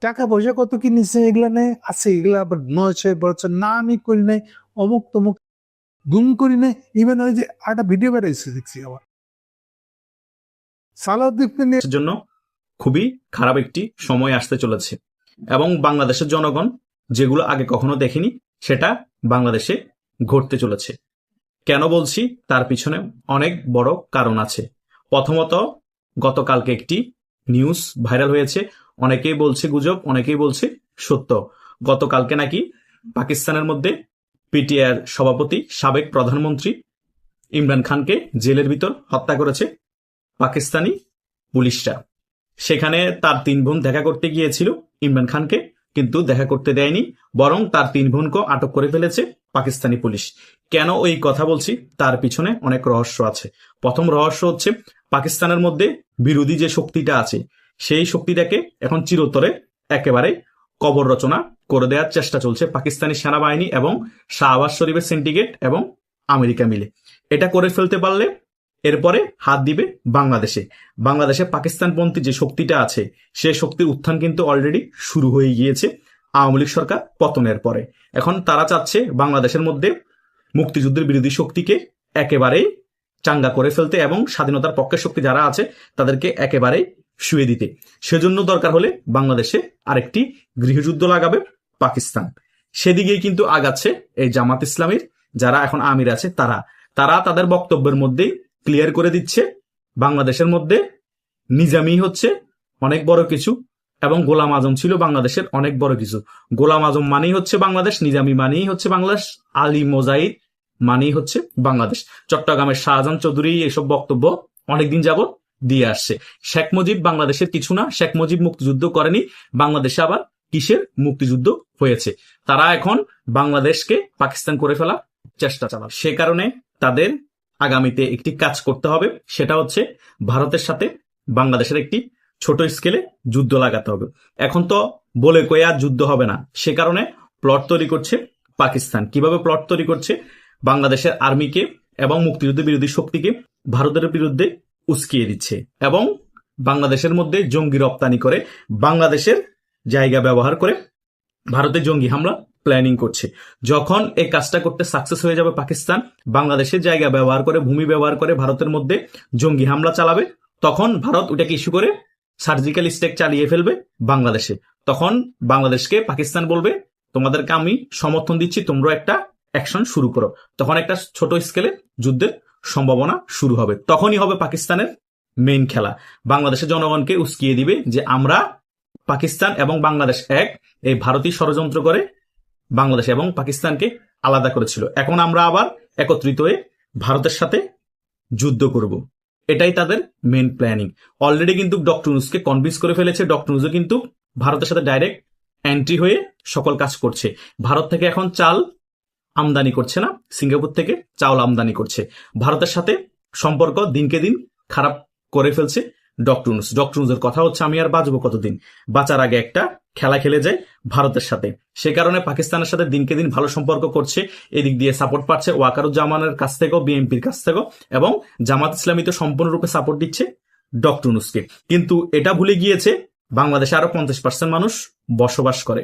টাকা পয়সা কত কি নিচ্ছে এগুলা নেই আছে, এগুলা আবার 9-6 বছর না আমি করি নাই, অমুক তমুক গুম করি নাই। ইভেন ওই যে একটা ভিডিও বেড়াইছে দেখছি আবার সালাউদ্দিন নিয়ে জন্য খুবই খারাপ একটি সময় আসতে চলেছে এবং বাংলাদেশের জনগণ যেগুলো আগে কখনো দেখেনি সেটা বাংলাদেশে ঘটতে চলেছে। কেন বলছি? তার পিছনে অনেক বড় কারণ আছে। প্রথমত, গতকালকে একটি নিউজ ভাইরাল হয়েছে, অনেকেই বলছে গুজব, অনেকেই বলছে সত্য। গতকালকে নাকি পাকিস্তানের মধ্যে পিটিআইর সভাপতি সাবেক প্রধানমন্ত্রী ইমরান খানকে জেলের ভিতর হত্যা করেছে পাকিস্তানি পুলিশরা। সেখানে তার 3 বোন দেখা করতে গিয়েছিল ইমরান খানকে, কিন্তু দেখা করতে দেয়নি, বরং তার 3 বোনকে আটক করে ফেলেছে পাকিস্তানি পুলিশ। কেন ওই কথা বলছি? তার পিছনে অনেক রহস্য আছে। প্রথম রহস্য হচ্ছে পাকিস্তানের মধ্যে বিরোধী যে শক্তিটা আছে সেই শক্তিটাকে এখন চিরতরে একেবারে কবর রচনা করে দেওয়ার চেষ্টা চলছে পাকিস্তানি সেনাবাহিনী এবং শাহবাজ শরীফের সিন্ডিকেট এবং আমেরিকা মিলে। এটা করে ফেলতে পারলে এরপরে হাত দিবে বাংলাদেশে পাকিস্তানপন্থী যে শক্তিটা আছে সেই শক্তির উত্থান কিন্তু অলরেডি শুরু হয়ে গিয়েছে আওয়ামী লীগ সরকার পতনের পরে। এখন তারা চাচ্ছে বাংলাদেশের মধ্যে মুক্তিযুদ্ধের বিরোধী শক্তিকে একেবারেই চাঙ্গা করে ফেলতে এবং স্বাধীনতার পক্ষের শক্তি যারা আছে তাদেরকে একেবারেই শুয়ে দিতে। সেজন্য দরকার হলে বাংলাদেশে আরেকটি গৃহযুদ্ধ লাগাবে পাকিস্তান। সেদিকেই কিন্তু আগাচ্ছে এই জামাত ইসলামীর যারা এখন আমির আছে তারা তাদের বক্তব্যের মধ্যেই ক্লিয়ার করে দিচ্ছে বাংলাদেশের মধ্যে নিজামি হচ্ছে অনেক বড় কিছু এবং গোলাম আজম ছিল বাংলাদেশের অনেক বড় কিছু। গোলাম আজম মানেই হচ্ছে বাংলাদেশ, নিজামি মানেই হচ্ছে বাংলাদেশ, আলী মোজাহিদ মানেই হচ্ছে বাংলাদেশ। চট্টগ্রামের শাহজাহান চৌধুরী এসব বক্তব্য অনেকদিন যাবত দিয়ে আসছে। শেখ মুজিব বাংলাদেশের কিছু না, শেখ মুজিব মুক্তিযুদ্ধ করেনি, বাংলাদেশে আবার কিসের মুক্তিযুদ্ধ হয়েছে? তারা এখন বাংলাদেশকে পাকিস্তান করে ফেলার চেষ্টা চালায়। সে কারণে তাদের আগামীতে একটি কাজ করতে হবে, সেটা হচ্ছে ভারতের সাথে বাংলাদেশের একটি ছোট স্কেলে যুদ্ধ লাগাতে হবে। এখন তো বলে কয়ে আর যুদ্ধ হবে না, সে কারণে প্লট তৈরি করছে পাকিস্তান। কিভাবে প্লট তৈরি করছে? বাংলাদেশের আর্মিকে এবং মুক্তিযুদ্ধ বিরোধী শক্তিকে ভারতের বিরুদ্ধে উস্কিয়ে দিচ্ছে এবং বাংলাদেশের মধ্যে জঙ্গি রপ্তানি করে বাংলাদেশের জায়গা ব্যবহার করে ভারতে জঙ্গি হামলা প্ল্যানিং করছে। যখন এই কাজটা করতে সাকসেস হয়ে যাবে পাকিস্তান, বাংলাদেশের জায়গা ব্যবহার করে, ভূমি ব্যবহার করে ভারতের মধ্যে জঙ্গি হামলা চালাবে, তখন ভারত ওটাকে ইস্যু করে সার্জিক্যাল স্ট্রাইক চালিয়ে ফেলবে বাংলাদেশে। তখন বাংলাদেশকে পাকিস্তান বলবে তোমাদেরকে আমি সমর্থন দিচ্ছি, তোমরা একটা অ্যাকশন শুরু করো। তখন একটা ছোট স্কেলে যুদ্ধের সম্ভাবনা শুরু হবে। তখনই হবে পাকিস্তানের মেইন খেলা। বাংলাদেশের জনগণকে উস্কিয়ে দিবে যে আমরা পাকিস্তান এবং বাংলাদেশ এক, এই ভারতীয় ষড়যন্ত্র করে বাংলাদেশ এবং পাকিস্তানকে আলাদা করেছিল। এখন আমরা আবার একত্রিত হয়ে ভারতের সাথে যুদ্ধ করব। এটাই তাদের মেইন প্ল্যানিং। অলরেডি কিন্তু ডক্টর ইউনূসকে কনভিন্স করে ফেলেছে। ডক্টর ইউনূসও কিন্তু ভারতের সাথে ডাইরেক্ট এন্ট্রি হয়ে সকল কাজ করছে। ভারত থেকে এখন চাল আমদানি করছে না, সিঙ্গাপুর থেকে চাউল আমদানি করছে। ভারতের সাথে সম্পর্ক দিনকে দিন খারাপ করে ফেলছে ডক্টর ইউনূস। ডক্টর ইউনূসের কথা হচ্ছে আমি আর বাঁচবো কতদিন, বাঁচার আগে একটা খেলা খেলে যায় ভারতের সাথে। সে কারণে পাকিস্তানের সাথে দিনকে দিন ভালো সম্পর্ক করছে। এদিক দিয়ে সাপোর্ট পাচ্ছে ওয়াকারুজ্জামানের কাছ থেকেও, বিএনপির কাছ থেকেও, এবং জামাত ইসলামী তো সম্পূর্ণরূপে সাপোর্ট দিচ্ছে ডক্টর ইউনূসকে। কিন্তু এটা ভুলে গিয়েছে বাংলাদেশে আরো 50% মানুষ বসবাস করে।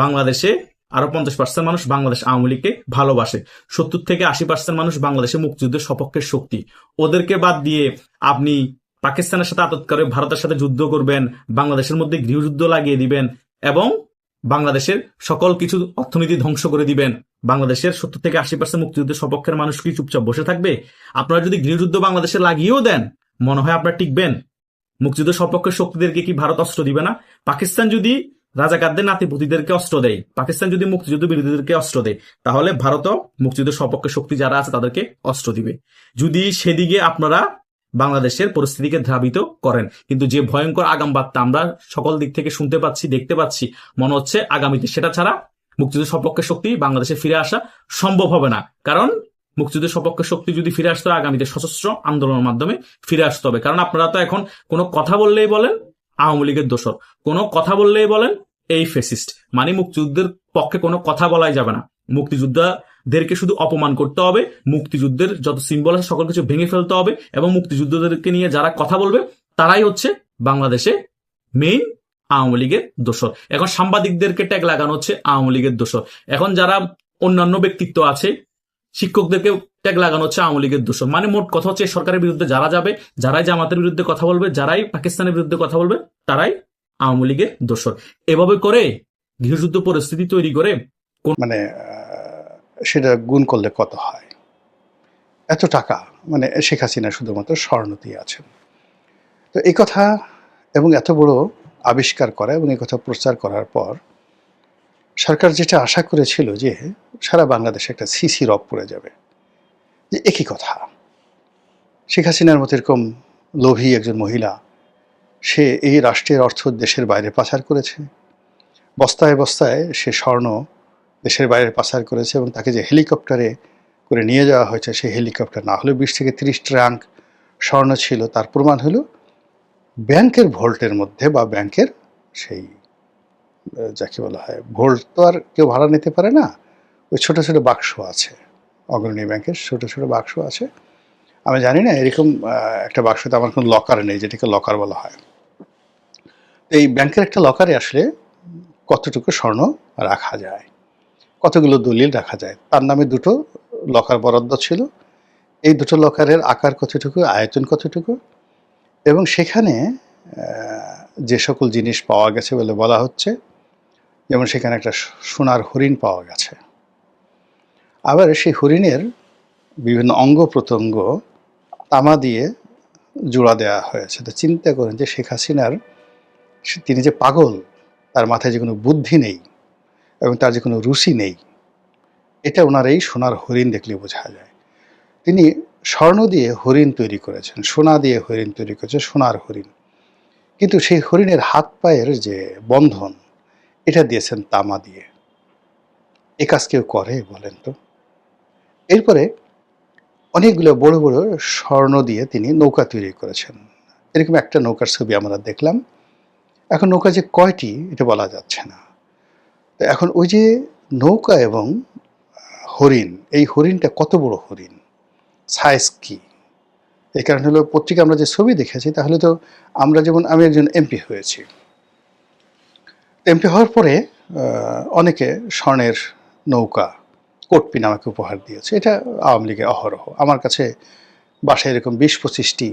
বাংলাদেশে আরো 50% মানুষ বাংলাদেশ আওয়ামী লীগকে ভালোবাসে। 70 থেকে 80% মানুষ বাংলাদেশে মুক্তিযুদ্ধের সপক্ষের শক্তি। ওদেরকে বাদ দিয়ে আপনি পাকিস্তানের সাথে আতত করে ভারতের সাথে যুদ্ধ করবেন, বাংলাদেশের মধ্যে গৃহযুদ্ধ লাগিয়ে দিবেন এবং বাংলাদেশের সকল কিছু অর্থনীতি ধ্বংস করে দিবেন। বাংলাদেশের 70 থেকে 80% মুক্তিযুদ্ধের সপক্ষের মানুষ কি চুপচাপ বসে থাকবে? আপনারা যদি গৃহযুদ্ধ বাংলাদেশে লাগিয়েও দেন, মনে হয় আপনারা টিকবেন? মুক্তিযুদ্ধ সপক্ষের শক্তিদেরকে কি ভারত অস্ত্র দিবে না? পাকিস্তান যদি রাজাকারদের নাতিপুতিদেরকে অস্ত্র দেয়, পাকিস্তান যদি মুক্তিযুদ্ধ বিরোধীদেরকে অস্ত্র দেয়, তাহলে ভারতও মুক্তিযুদ্ধের সপক্ষে শক্তি যারা আছে তাদেরকে অস্ত্র দিবে। যদি সেদিকে আপনারা বাংলাদেশের পরিস্থিতিকে ধাবিত করেন, কিন্তু যে ভয়ঙ্কর আগাম বার্তা আমরা সকল দিক থেকে শুনতে পাচ্ছি, দেখতে পাচ্ছি, মনে হচ্ছে আগামীতে সেটা ছাড়া মুক্তিযুদ্ধের সপক্ষে শক্তি বাংলাদেশে ফিরে আসা সম্ভব হবে না। কারণ মুক্তিযুদ্ধের সপক্ষে শক্তি যদি ফিরে আসতে হয়, আগামীতে সশস্ত্র আন্দোলনের মাধ্যমে ফিরে আসতে হবে। কারণ আপনারা তো এখন কোনো কথা বললেই বলেন আওয়ামী লীগের দোসর, কোনো কথা বললেই বলেন এই ফেসিস্ট, মানে মুক্তিযুদ্ধের পক্ষে কোনো কথা বলাই যাবে না। মুক্তিযোদ্ধাদেরকে শুধু অপমান করতে হবে, মুক্তিযুদ্ধের যত সিম্বল আছে সকল কিছু ভেঙে ফেলতে হবে, এবং মুক্তিযুদ্ধদেরকে নিয়ে যারা কথা বলবে তারাই হচ্ছে বাংলাদেশে মেইন আওয়ামী লীগের দোসর। এখন সাংবাদিকদেরকে ট্যাগ লাগানো হচ্ছে আওয়ামী লীগের দোসর। এখন যারা অন্যান্য ব্যক্তিত্ব আছে, শিক্ষকদেরকে ট্যাগ লাগানো হচ্ছে আওয়ামী লীগের দোষর। মানে মোট কথা হচ্ছে সরকারের বিরুদ্ধে যারা যাবে, যারাই জামাতের বিরুদ্ধে কথা বলবে, যারাই পাকিস্তানের বিরুদ্ধে কথা বলবে, তারাই আওয়ামী লীগের দোষর। এভাবে করে গৃহযুদ্ধ পরিস্থিতি তৈরি করে মানে সেটা গুণ করলে কত হয়? এত টাকা, মানে শেখ হাসিনা শুধুমাত্র স্বর্ণ দিয়ে আছেন। তো এই কথা এবং এত বড় আবিষ্কার করা এবং এই কথা প্রচার করার পর সরকার যেটা আশা করেছিল যে সারা বাংলাদেশে একটা সিসি রব পড়ে যাবে, যে একই কথা। শেখ হাসিনার মতো এরকম লোভী একজন মহিলা, সে এই রাষ্ট্রের অর্থ দেশের বাইরে পাচার করেছে, বস্তায় বস্তায় সে স্বর্ণ দেশের বাইরে পাচার করেছে, এবং তাকে যে হেলিকপ্টারে করে নিয়ে যাওয়া হয়েছে, সেই হেলিকপ্টার না হলেও 20 থেকে 30 ট্রাঙ্ক স্বর্ণ ছিল। তার প্রমাণ হলো ব্যাংকের ভল্টের মধ্যে, বা ব্যাংকের সেই যাকে বলা হয় ভোল্ট, তো আর কেউ ভাড়া নিতে পারে না, ওই ছোট ছোট বাক্স আছে, অগ্রণী ব্যাংকের ছোট ছোট বাক্স আছে। আমি জানি না, এরকম একটা বাক্সতে আমার কোনো লকার নেই, যেটাকে লকার বলা হয়। এই ব্যাংকের একটা লকারে আসলে কতটুকু স্বর্ণ রাখা যায়, কতগুলো দলিল রাখা যায়। তার নামে 2টো লকার বরাদ্দ ছিল। এই 2টো লকারের আকার কতটুকু, আয়তন কতটুকু, এবং সেখানে যে সকল জিনিস পাওয়া গেছে বলে বলা হচ্ছে, যেমন সেখানে একটা সোনার হরিণ পাওয়া গেছে। আবার সেই হরিণের বিভিন্ন অঙ্গ প্রত্যঙ্গ তামা দিয়ে জোড়া দেওয়া হয়েছে। তো চিন্তা করেন যে শেখ হাসিনার, তিনি যে পাগল, তার মাথায় যে কোনো বুদ্ধি নেই এবং তার যে কোনো রুচি নেই, এটা ওনার এই সোনার হরিণ দেখলে বোঝা যায়। তিনি স্বর্ণ দিয়ে হরিণ তৈরি করেছেন, সোনা দিয়ে হরিণ তৈরি করেছেন, সোনার হরিণ। কিন্তু সেই হরিণের হাত পায়ের যে বন্ধন, এটা দিয়েছেন তামা দিয়ে। এ কাজ কেউ করে বলেন তো? এরপরে অনেকগুলো বড় বড় স্বর্ণ দিয়ে তিনি নৌকা তৈরি করেছেন। এরকম একটা নৌকার ছবি আমরা দেখলাম। এখন নৌকা যে কয়টি এটা বলা যাচ্ছে না। তো এখন ওই যে নৌকা এবং হরিণ, এই হরিণটা কত বড় হরিণ, সাইজ কি? এই কারণে হলো পত্রিকা আমরা যে ছবি দেখেছি, তাহলে তো আমরা যেমন, আমি একজন এমপি হয়েছি, এমপি হওয়ার পরে অনেকে স্বর্ণের নৌকা, কোটপিন আমাকে উপহার দিয়েছে। এটা আওয়ামী লীগের অহরহ। আমার কাছে বাসায় এরকম 20-25টি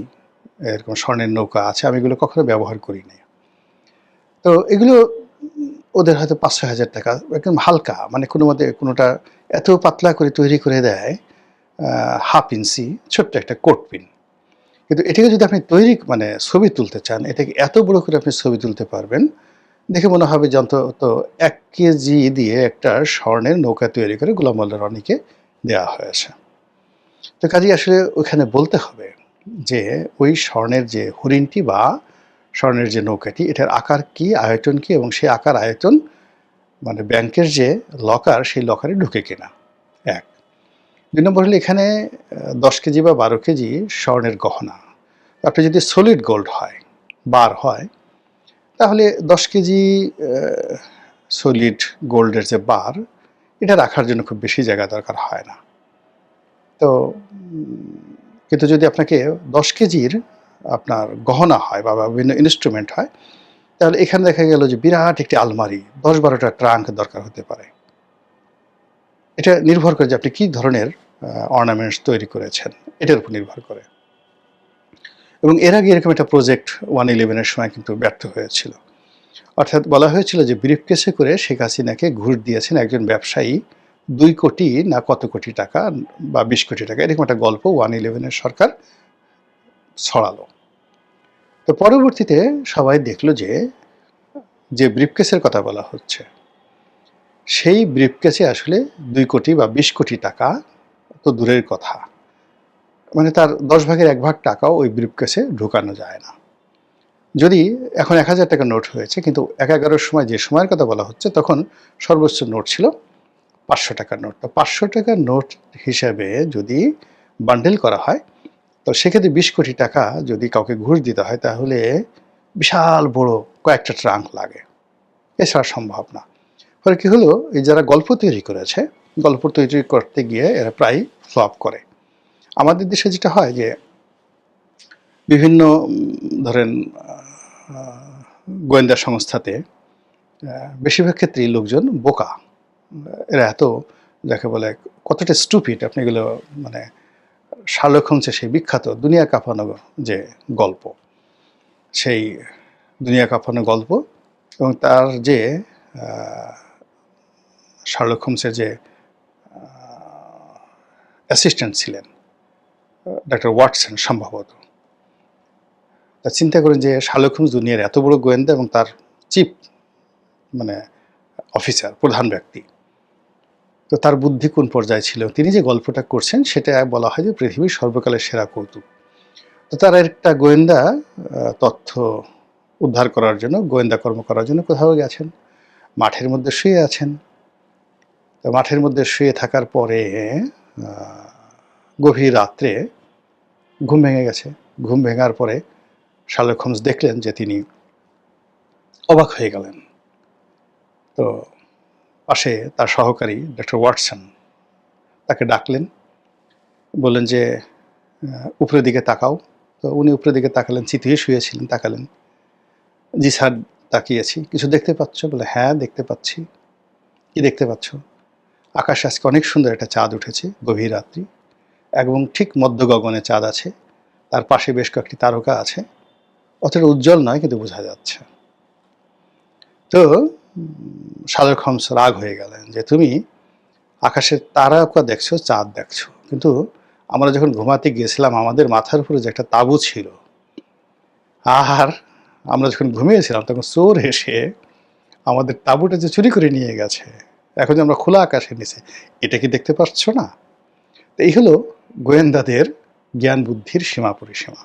এরকম স্বর্ণের নৌকা আছে, আমি এগুলো কখনো ব্যবহার করি না। তো এগুলো ওদের হয়তো 5-6 হাজার টাকা, একদম হালকা, মানে কোনো মতে কোনোটা এত পাতলা করে তৈরি করে দেয়, 1/2 ইঞ্চি ছোট্ট একটা কোটপিন। কিন্তু এটাকে যদি আপনি তৈরি, মানে ছবি তুলতে চান, এটাকে এত বড় করে আপনি ছবি তুলতে পারবেন, দেখে মনে হবে যে অন্তত 1 কেজি দিয়ে একটা স্বর্ণের নৌকা তৈরি করে গোলাম মোল্লা রনিকে দেওয়া হয়েছে। তো কাজেই আসলে ওখানে বলতে হবে যে ওই স্বর্ণের যে হরিণটি বা স্বর্ণের যে নৌকাটি, এটার আকার কি, আয়তন কি, এবং সেই আকার আয়তন মানে ব্যাংকের যে লকার, সেই লকারে ঢুকে কিনা। 1 2 নম্বর হলো এখানে 10 কেজি বা 12 কেজি স্বর্ণের গহনা। আপনি যদি সলিড গোল্ড হয়, বার হয়, তাহলে 10 কেজি সলিড গোল্ডের যে বার, এটা রাখার জন্য খুব বেশি জায়গা দরকার হয় না। তো কিন্তু যদি আপনাকে 10 কেজির আপনার গহনা হয় বা বিভিন্ন ইনস্ট্রুমেন্ট হয়, তাহলে এখানে দেখা গেল যে বিরাট একটি আলমারি, 10-12টা ট্রাঙ্ক দরকার হতে পারে। এটা নির্ভর করে যে আপনি কী ধরনের অর্নামেন্টস তৈরি করেছেন, এটার উপর নির্ভর করে। এবং এর আগে এরকম একটা প্রজেক্ট 111-এর সময় কিন্তু ব্যর্থ হয়েছিল। অর্থাৎ বলা হয়েছিল যে ব্রিফকেসে করে শেখ হাসিনাকে ঘুষ দিয়েছেন একজন ব্যবসায়ী 2 কোটি না কত কোটি টাকা বা 20 কোটি টাকা, এরকম একটা গল্প 111-এর সরকার ছড়ালো। তো পরবর্তীতে সবাই দেখলো যে যে ব্রিফকেসের কথা বলা হচ্ছে, সেই ব্রিফকেসে আসলে 2 কোটি বা 20 কোটি টাকা তো দূরের কথা, মানে তার 10 ভাগের 1 ভাগ টাকাও ওই ব্রিফকেসে ঢোকানো যায় না। যদি এখন 1000 টাকা নোট হয়েছে, কিন্তু 11-11 সময় যে সময়ের কথা বলা হচ্ছে তখন সর্বোচ্চ নোট ছিল 500 টাকার নোট। তো 500 টাকার নোট হিসেবে যদি বান্ডেল করা হয়, তো সেক্ষেত্রে 20 কোটি টাকা যদি কাউকে ঘুষ দিতে হয় তাহলে বিশাল বড় কয়েকটা ট্রাঙ্ক লাগে, এছাড়া সম্ভব না। ফলে কি হলো, এই যারা গল্প তৈরি করেছে, গল্প তৈরি করতে গিয়ে এরা প্রায় ফ্লপ করে। আমাদের দেশে যেটা হয় যে বিভিন্ন ধরেন গোয়েন্দা সংস্থাতে বেশিরভাগ ক্ষেত্রেই লোকজন বোকা, এরা এত যাকে বলে কতটা স্টুপিড, আপনি এগুলো মানে শার্লক হোমসের সেই বিখ্যাত দুনিয়া কাঁপানো যে গল্প, সেই দুনিয়া কাঁপানো গল্প এবং তার যে শার্লক হোমসের যে অ্যাসিস্ট্যান্ট ছিলেন ডক্টর ওয়াটসন সম্ভবত, তা চিন্তা করেন যে শার্লক হোমস দুনিয়ার এত বড় গোয়েন্দা এবং তার চিফ মানে অফিসার, প্রধান ব্যক্তি, তো তার বুদ্ধি কোন পর্যায়ে ছিল। তিনি যে গল্পটা করছেন সেটা বলা হয় যে পৃথিবীর সর্বকালের সেরা কৌতুক। তো তার একটা গোয়েন্দা তথ্য উদ্ধার করার জন্য, গোয়েন্দা কর্ম করার জন্য কোথাও গেছেন, মাঠের মধ্যে শুয়ে আছেন। তো মাঠের মধ্যে শুয়ে থাকার পরে গভীর রাত্রে ঘুম ভেঙে গেছে। ঘুম ভেঙার পরে শার্লক হোমস দেখলেন যে তিনি অবাক হয়ে গেলেন। তো পাশে তার সহকারী ডক্টর ওয়াটসন তাকে ডাকলেন, বললেন যে উপরের দিকে তাকাও। তো উনি উপরের দিকে তাকালেন, চিতিয়ে শুয়েছিলেন, তাকালেন। জি স্যার, তাকিয়েছি। কিছু দেখতে পাচ্ছ? বলে হ্যাঁ দেখতে পাচ্ছি। কি দেখতে পাচ্ছ? আকাশে আজকে অনেক সুন্দর একটা চাঁদ উঠেছে, গভীর রাত্রি, এবং ঠিক মধ্য গগনে চাঁদ আছে, তার পাশে বেশ কয়েকটি তারকা আছে, অতটা উজ্জ্বল নয় কিন্তু বোঝা যাচ্ছে। তো শার্লক হোমস রাগ হয়ে গেলেন যে তুমি আকাশের তারকা দেখছো, চাঁদ দেখছো, কিন্তু আমরা যখন ঘুমাতে গিয়েছিলাম আমাদের মাথার উপরে যে একটা তাঁবু ছিল, আর আমরা যখন ঘুমিয়েছিলাম তখন চোর এসে আমাদের তাঁবুটা যে চুরি করে নিয়ে গেছে, এখন যে আমরা খোলা আকাশের নিচে, এটা কি দেখতে পাচ্ছ না? তো এই হলো গোয়েন্দাদের জ্ঞান বুদ্ধির সীমা পরিসীমা।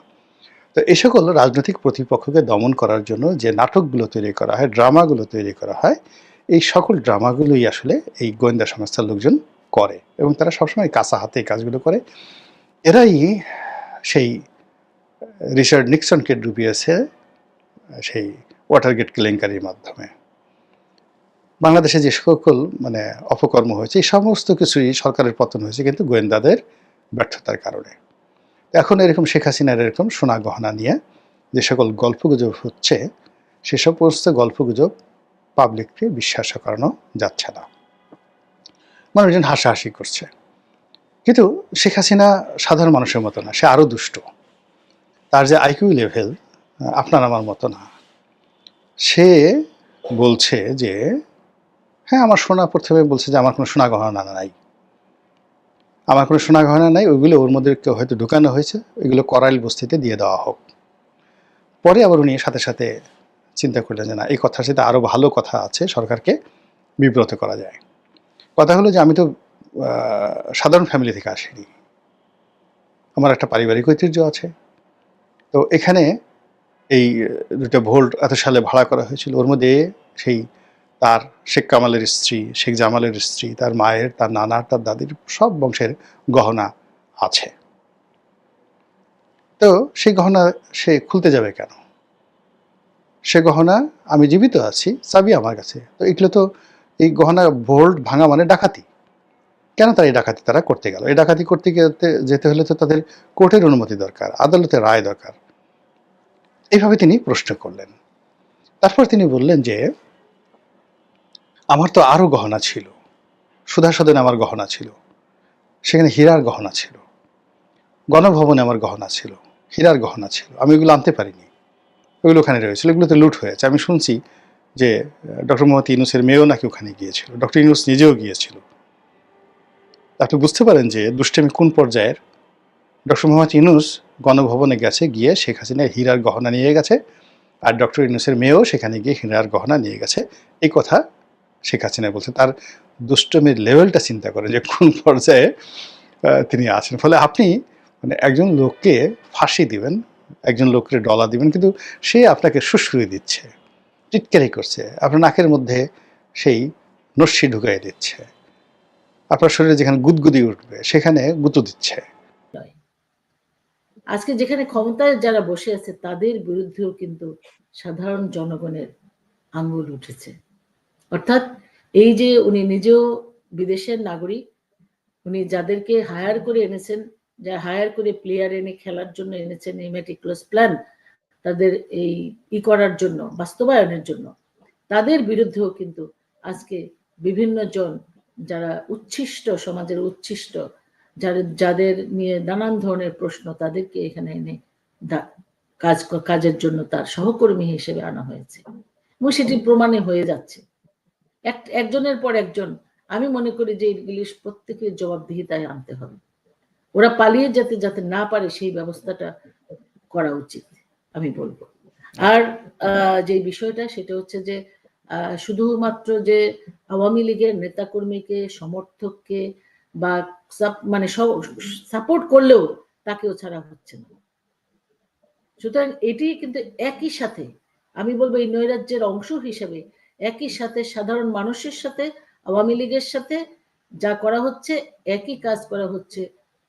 তো এই সকল রাজনৈতিক প্রতিপক্ষকে দমন করার জন্য যে নাটকগুলো তৈরি করা হয়, ড্রামাগুলো তৈরি করা হয়, এই সকল ড্রামাগুলোই আসলে এই গোয়েন্দা সংস্থার লোকজন করে এবং তারা সবসময় কাঁচা হাতে এই কাজগুলো করে। এরাই সেই রিচার্ড নিক্সনকে ডুবিয়েছে সেই ওয়াটারগেট কেলেঙ্কারির মাধ্যমে। বাংলাদেশে যে সকল মানে অপকর্ম হয়েছে, এই সমস্ত কিছুই সরকারের পতন হয়েছে কিন্তু গোয়েন্দাদের ব্যর্থতার কারণে। এখন এরকম শেখ হাসিনার এরকম সোনা গহনা নিয়ে যে সকল গল্পগুজব হচ্ছে, সে সমস্ত গল্পগুজব পাবলিককে বিশ্বাস করানো যাচ্ছে না। মানুষজন হাসাহাসি করছে, কিন্তু শেখ হাসিনা সাধারণ মানুষের মতো না, সে আরও দুষ্ট। তার যে আইকিউ লেভেল আপনার আমার মতো না। সে বলছে যে হ্যাঁ আমার সোনা, প্রথমে বলছে যে আমার কোনো সোনা গহনা নাই, আমার কোনো সোনা গহনা নাই, ওইগুলো ওর মধ্যে কেউ হয়তো ঢুকানো হয়েছে, ওইগুলো করাইল বস্তিতে দিয়ে দেওয়া হোক। পরে আবার উনি সাথে সাথে চিন্তা করলেন যে না, এই কথার সাথে আরও ভালো কথা আছে, সরকারকে বিব্রত করা যায়। কথা হলো যে আমি তো সাধারণ ফ্যামিলি থেকে আসিনি, আমার একটা পারিবারিক ঐতিহ্য আছে। তো এখানে এই দুটো ভোল্ট এত সালে ভাড়া করা হয়েছিল, ওর মধ্যে সেই তার শেখ কামালের স্ত্রী, শেখ জামালের স্ত্রী, তার মায়ের, তার নানার, তার দাদির সব বংশের গহনা আছে। তো সেই গহনা সে খুলতে যাবে কেন? সে গহনা, আমি জীবিত আছি, চাবি আমার কাছে। তো এগুলো তো, এই গহনা ভোল্ট ভাঙা মানে ডাকাতি। কেন তারা এই ডাকাতি তারা করতে গেল? এই ডাকাতি করতে যেতে হলে তো তাদের কোর্টের অনুমতি দরকার, আদালতের রায় দরকার। এইভাবে তিনি প্রশ্ন করলেন। তারপর তিনি বললেন যে আমার তো আরও গহনা ছিল, সুধা সদনে আমার গহনা ছিল, সেখানে হীরার গহনা ছিল, গণভবনে আমার গহনা ছিল, হীরার গহনা ছিল, আমি এগুলো আনতে পারিনি, ওগুলো ওখানে রয়েছিল, এগুলোতে লুট হয়েছে। আমি শুনছি যে ডক্টর মোহাম্মদ ইউনূসের মেয়েও নাকি ওখানে গিয়েছিল, ডক্টর ইউনূস নিজেও গিয়েছিল। আপনি বুঝতে পারেন যে দুষ্টামি কোন পর্যায়ের। ডক্টর মোহাম্মদ ইউনূস গণভবনে গেছে, গিয়ে শেখ হাসিনা হীরার গহনা নিয়ে গেছে, আর ডক্টর ইউনূসের মেয়েও সেখানে গিয়ে হীরার গহনা নিয়ে গেছে, এই কথা শেখ হাসিনা বলছে। তার দুষ্টমির লেভেলটা চিন্তা করে যে কোন পর্যায়ে তিনি আছেন। ফলে আপনি মানে একজন লোককে ফাঁসি দিবেন, একজন লোককে ডলা দিবেন, কিন্তু সে আপনাকে সুশ্রুই দিচ্ছে, টিটকারি করছে, আপনার নাকের মধ্যে সেই নস্যি ঢুকাই দিচ্ছে, আপনার শরীরে যেখানে গুদগুদি উঠবে সেখানে গুঁতো দিচ্ছে। আজকে যেখানে ক্ষমতায় যারা বসে আছে তাদের বিরুদ্ধেও কিন্তু সাধারণ জনগণের আঙ্গুল উঠেছে। অর্থাৎ এই যে উনি নিজেও বিদেশের নাগরিক, উনি যাদেরকে হায়ার করে এনেছেন, যা হায়ার করে প্লেয়ার এনে খেলার জন্য এনেছেন, এই মেটিকুলাস প্ল্যান তাদের এই করার জন্য, বাস্তবায়নের জন্য, তাদের বিরুদ্ধেও কিন্তু আজকে বিভিন্ন জন যারা উচ্ছিষ্ট, সমাজের উচ্ছিষ্ট, যাদের নিয়ে নানান ধরনের প্রশ্ন, তাদেরকে এখানে এনে কাজের জন্য তার সহকর্মী হিসেবে আনা হয়েছে এবং সেটি প্রমাণে হয়ে যাচ্ছে একজনের পর একজন। আমি মনে করি যে এগুলি প্রত্যেকের জবাবদিহিতায় আনতে হবে। ওরা পালিয়ে যাতে না পারে সেই ব্যবস্থাটা করা উচিত আমি বলবো। আর যে বিষয়টা সেটা হচ্ছে যে শুধুমাত্র যে আওয়ামী লীগের নেতাকর্মীকে, সমর্থককে বা মানে সাপোর্ট করলেও তাকেও ছাড়া হচ্ছে না। সুতরাং এটি কিন্তু একই সাথে আমি বলবো এই নৈরাজ্যের অংশ হিসেবে একই সাথে সাধারণ মানুষের সাথে, আওয়ামী লীগের সাথে যা করা হচ্ছে, একই কাজ করা হচ্ছে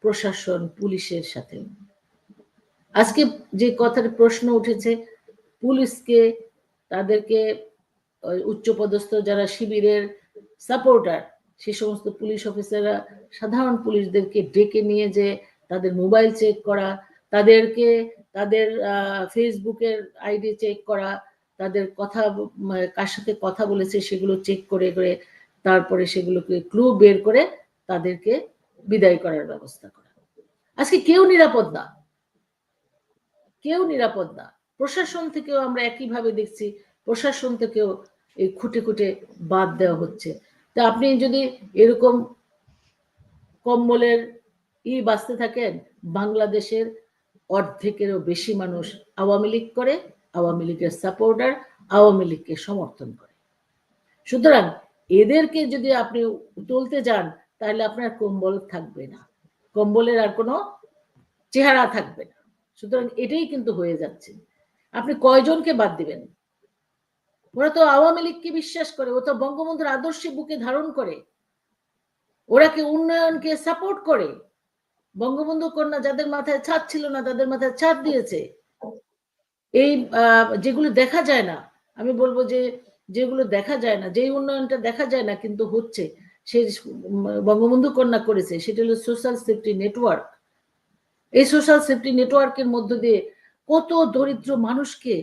প্রশাসন, পুলিশের সাথে। আজকে যে কথার প্রশ্ন উঠেছে, পুলিশকে, তাদেরকে উচ্চপদস্থ যারা শিবিরের সাপোর্টার, সে সমস্ত পুলিশ অফিসাররা সাধারণ পুলিশদেরকে ডেকে নিয়ে যে তাদের মোবাইল চেক করা, তাদেরকে তাদের ফেসবুকের আইডি চেক করা, তাদের কথা কার সাথে কথা বলেছে সেগুলো চেক করে করে তারপরে সেগুলোকে ক্লু বের করে তাদেরকে বিদায় করার ব্যবস্থা করা। আজকে কেউ নিরাপদ না, কেউ নিরাপদ না। প্রশাসন থেকেও আমরা একইভাবে দেখছি, প্রশাসন থেকেও এই খুঁটে খুঁটে বাদ দেওয়া হচ্ছে। তা আপনি যদি এরকম কম্বলের বাঁচতে থাকেন, বাংলাদেশের অর্ধেকেরও বেশি মানুষ আওয়ামী লীগ করে, আওয়ামী লীগের সাপোর্টার, আওয়ামী লীগকে সমর্থন করে। সুতরাং এদেরকে যদি আপনি তুলতে যান তাহলে আপনার কম্বল থাকবে না, কম্বলের আর কোনো চেহারা থাকবে না। সুতরাং এটাই কিন্তু হয়ে যাচ্ছে। আপনি কয়জনকে বাদ দিবেন? ওরা তো আওয়ামী লীগকে বিশ্বাস করে, ও তো বঙ্গবন্ধুর আদর্শে বুকে ধারণ করে, ওরা কি উন্নয়নকে সাপোর্ট করে। বঙ্গবন্ধু কন্যা যাদের মাথায় ছাদ ছিল না তাদের মাথায় ছাদ দিয়েছে। এই যেগুলো দেখা যায় না, আমি বলবো যে যেগুলো দেখা যায় না, যেই উন্নয়নটা দেখা যায় না কিন্তু হচ্ছে, সে বঙ্গবন্ধু কন্যা করেছে, সেটা হলো সোশ্যাল সেফটি নেটওয়ার্ক। এই সোশ্যাল সেফটি নেটওয়ার্কের মধ্য দিয়ে কত দরিদ্র মানুষকে,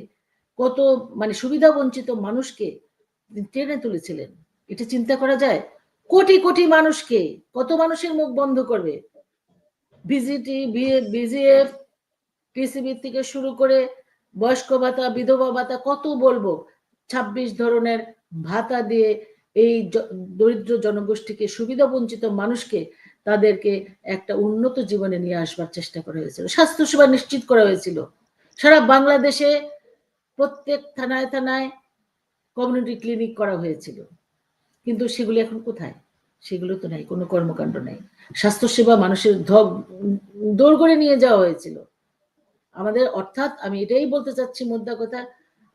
কত মানে সুবিধা বঞ্চিত মানুষকে টেনে তুলেছিলেন, এটা চিন্তা করা যায়? কোটি কোটি মানুষকে, কত মানুষের মুখ বন্ধ করবে? ভিজিটি, বিজিএফ, টিসিবি থেকে শুরু করে বয়স্ক ভাতা, বিধবা ভাতা, কত বলবো, 26 ধরনের ভাতা দিয়ে এই দরিদ্র জনগোষ্ঠীকে, সুবিধা বঞ্চিত মানুষকে, তাদেরকে একটা উন্নত জীবনে নিয়ে আসবার চেষ্টা করা হয়েছিল। স্বাস্থ্যসেবা নিশ্চিত করা হয়েছিল। সারা বাংলাদেশে প্রত্যেক থানায় থানায় কমিউনিটি ক্লিনিক করা হয়েছিল। কিন্তু সেগুলি এখন কোথায়? সেগুলো তো নাই, কোনো কর্মকাণ্ড নাই। স্বাস্থ্যসেবা মানুষের দৌড় করে নিয়ে যাওয়া হয়েছিল। আমাদের, অর্থাৎ আমি এটাই বলতে চাচ্ছি, মোদ্দা কথা,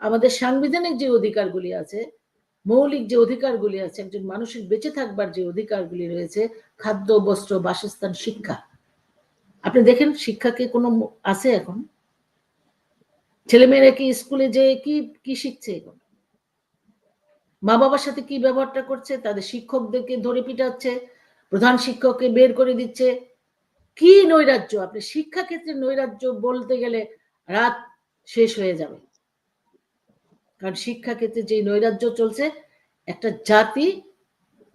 আমাদের সাংবিধানিক যে অধিকারগুলি আছে, মৌলিক যে অধিকারগুলি আছে, একজন মানুষের বেঁচে থাকবার যে অধিকারগুলি রয়েছে, খাদ্য, বস্ত্র, বাসস্থান, শিক্ষা, আপনি দেখেন শিক্ষাকে কোনো আছে এখন? ছেলেমেয়েরা কি স্কুলে যে কি শিখছে এখন? মা বাবার সাথে কি ব্যবহারটা করছে? তাদের শিক্ষকদেরকে ধরে পিটাচ্ছে, প্রধান শিক্ষককে বের করে দিচ্ছে। কি নৈরাজ্য! আপনি শিক্ষা ক্ষেত্রে নৈরাজ্য বলতে গেলে রাত শেষ হয়ে যাবে। কারণ শিক্ষা ক্ষেত্রে যে নৈরাজ্য চলছে, একটা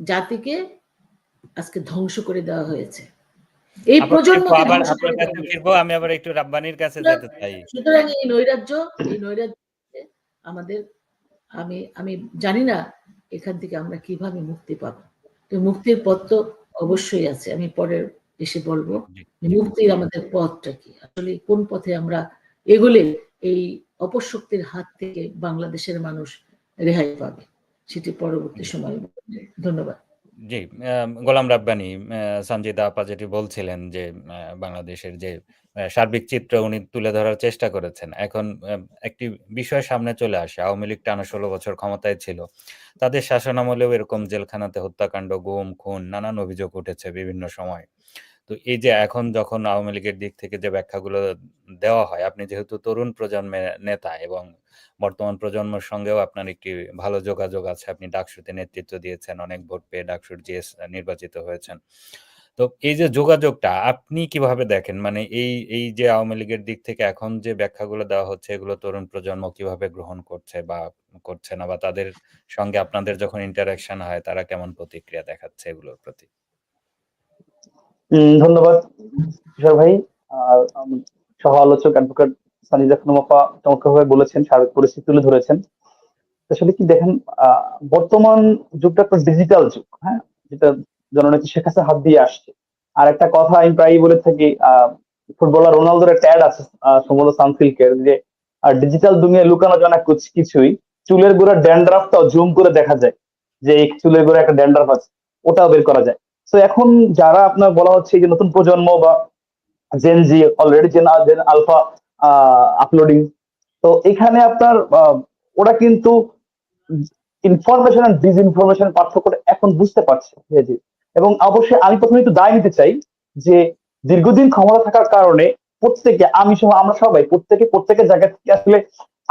জাতিকে আজকে ধ্বংস করে দেওয়া হয়েছে। এই প্রজন্ম আমি আবার একটু রাব্বানির কাছে যেতে চাই। সুতরাং এই নৈরাজ্য আমাদের, আমি জানি না এখান থেকে আমরা কিভাবে মুক্তি পাবো। তো মুক্তির পথ তো অবশ্যই আছে, আমি পরে এসে বলবো মুক্তির আমাদের পথটা কি, আসলে কোন পথে আমরা এগোলে এই অপশক্তির হাত থেকে বাংলাদেশের মানুষ রেহাই পাবে, সেটি পরবর্তী সময়ে। ধন্যবাদ। জি, গোলাম রাব্বানী, সঞ্জিদা আপা যেটি বলছিলেন যে বাংলাদেশের যে সার্বিক চিত্র উনি তুলে ধরার চেষ্টা করেছেন। এখন একটি বিষয় সামনে চলে আসে। আওয়ামী লীগ টানা ১৬ বছর ক্ষমতায় ছিল। তাদের শাসনামলেও এরকম জেলখানাতে হত্যাকাণ্ড, গুম, খুন নানান অভিযোগ উঠেছে বিভিন্ন সময়। তো এই যে এখন যখন আওয়ামী লীগের দিক থেকে যে ব্যাখ্যাগুলো দেওয়া হয়, আপনি যেহেতু তরুণ প্রজন্মের নেতা এবং বর্তমান প্রজন্মের সঙ্গেও আপনার একটি ভালো যোগাযোগ আছে। আপনি ডাকসুতে নেতৃত্ব দিয়েছেন, অনেক ভোট পেয়ে ডাকসুর জিএস নির্বাচিত হয়েছেন। তো এই যে যোগাযোগটা আপনি কিভাবে দেখেন? মানে এই যে আওয়ামী লীগের দিক থেকে এখন যে ব্যাখ্যাগুলো দেওয়া হচ্ছে এগুলো তরুণ প্রজন্ম কিভাবে গ্রহণ করছে বা করছে না, বা তাদের সঙ্গে আপনাদের যখন ইন্টারেকশন হয় তারা কেমন প্রতিক্রিয়া দেখাচ্ছে এগুলোর প্রতি? ধন্যবাদ কিশোর ভাই। আর সহ আলোচক অ্যাডভোকেট সানিদা খানম আপা চমৎকারভাবে বলেছেন, সার্বিক পরিস্থিতি তুলে ধরেছেন। আসলে কি দেখেন, বর্তমান যুগটা একটা ডিজিটাল যুগ, হ্যাঁ, যেটা জননেত্রী শেখ হাসিনা হাত দিয়ে আসছে। আর একটা কথা আমি প্রায়ই বলে থাকি, ফুটবলার রোনালদোর একটা অ্যাড আছে সম্ভবত সানসিল্কের, যে ডিজিটাল দুনিয়ায় লুকানো জানা কিছুই, চুলের গোড়ার ড্যান্ড্রাফটাও জুম করে দেখা যায়, যে এই চুলের গোড়া একটা ড্যান্ড্রাফ আছে, ওটাও বের করা যায়। তো এখন যারা আপনার বলা হচ্ছে যে নতুন প্রজন্ম বা জেন জি, অলরেডি জেন আলফা আপলোডিং, তো এখানে আপনার ওরা কিন্তু ইনফরমেশন আর ডিসইনফরমেশন পার্থক্যটা এখন বুঝতে পারছে ধীরে ধীরে। এবং অবশ্যই আমি প্রথমে একটু দায় নিতে চাই যে দীর্ঘদিন ক্ষমতা থাকার কারণে প্রত্যেকে, আমি সহ আমরা সবাই প্রত্যেকের জায়গা থেকে আসলে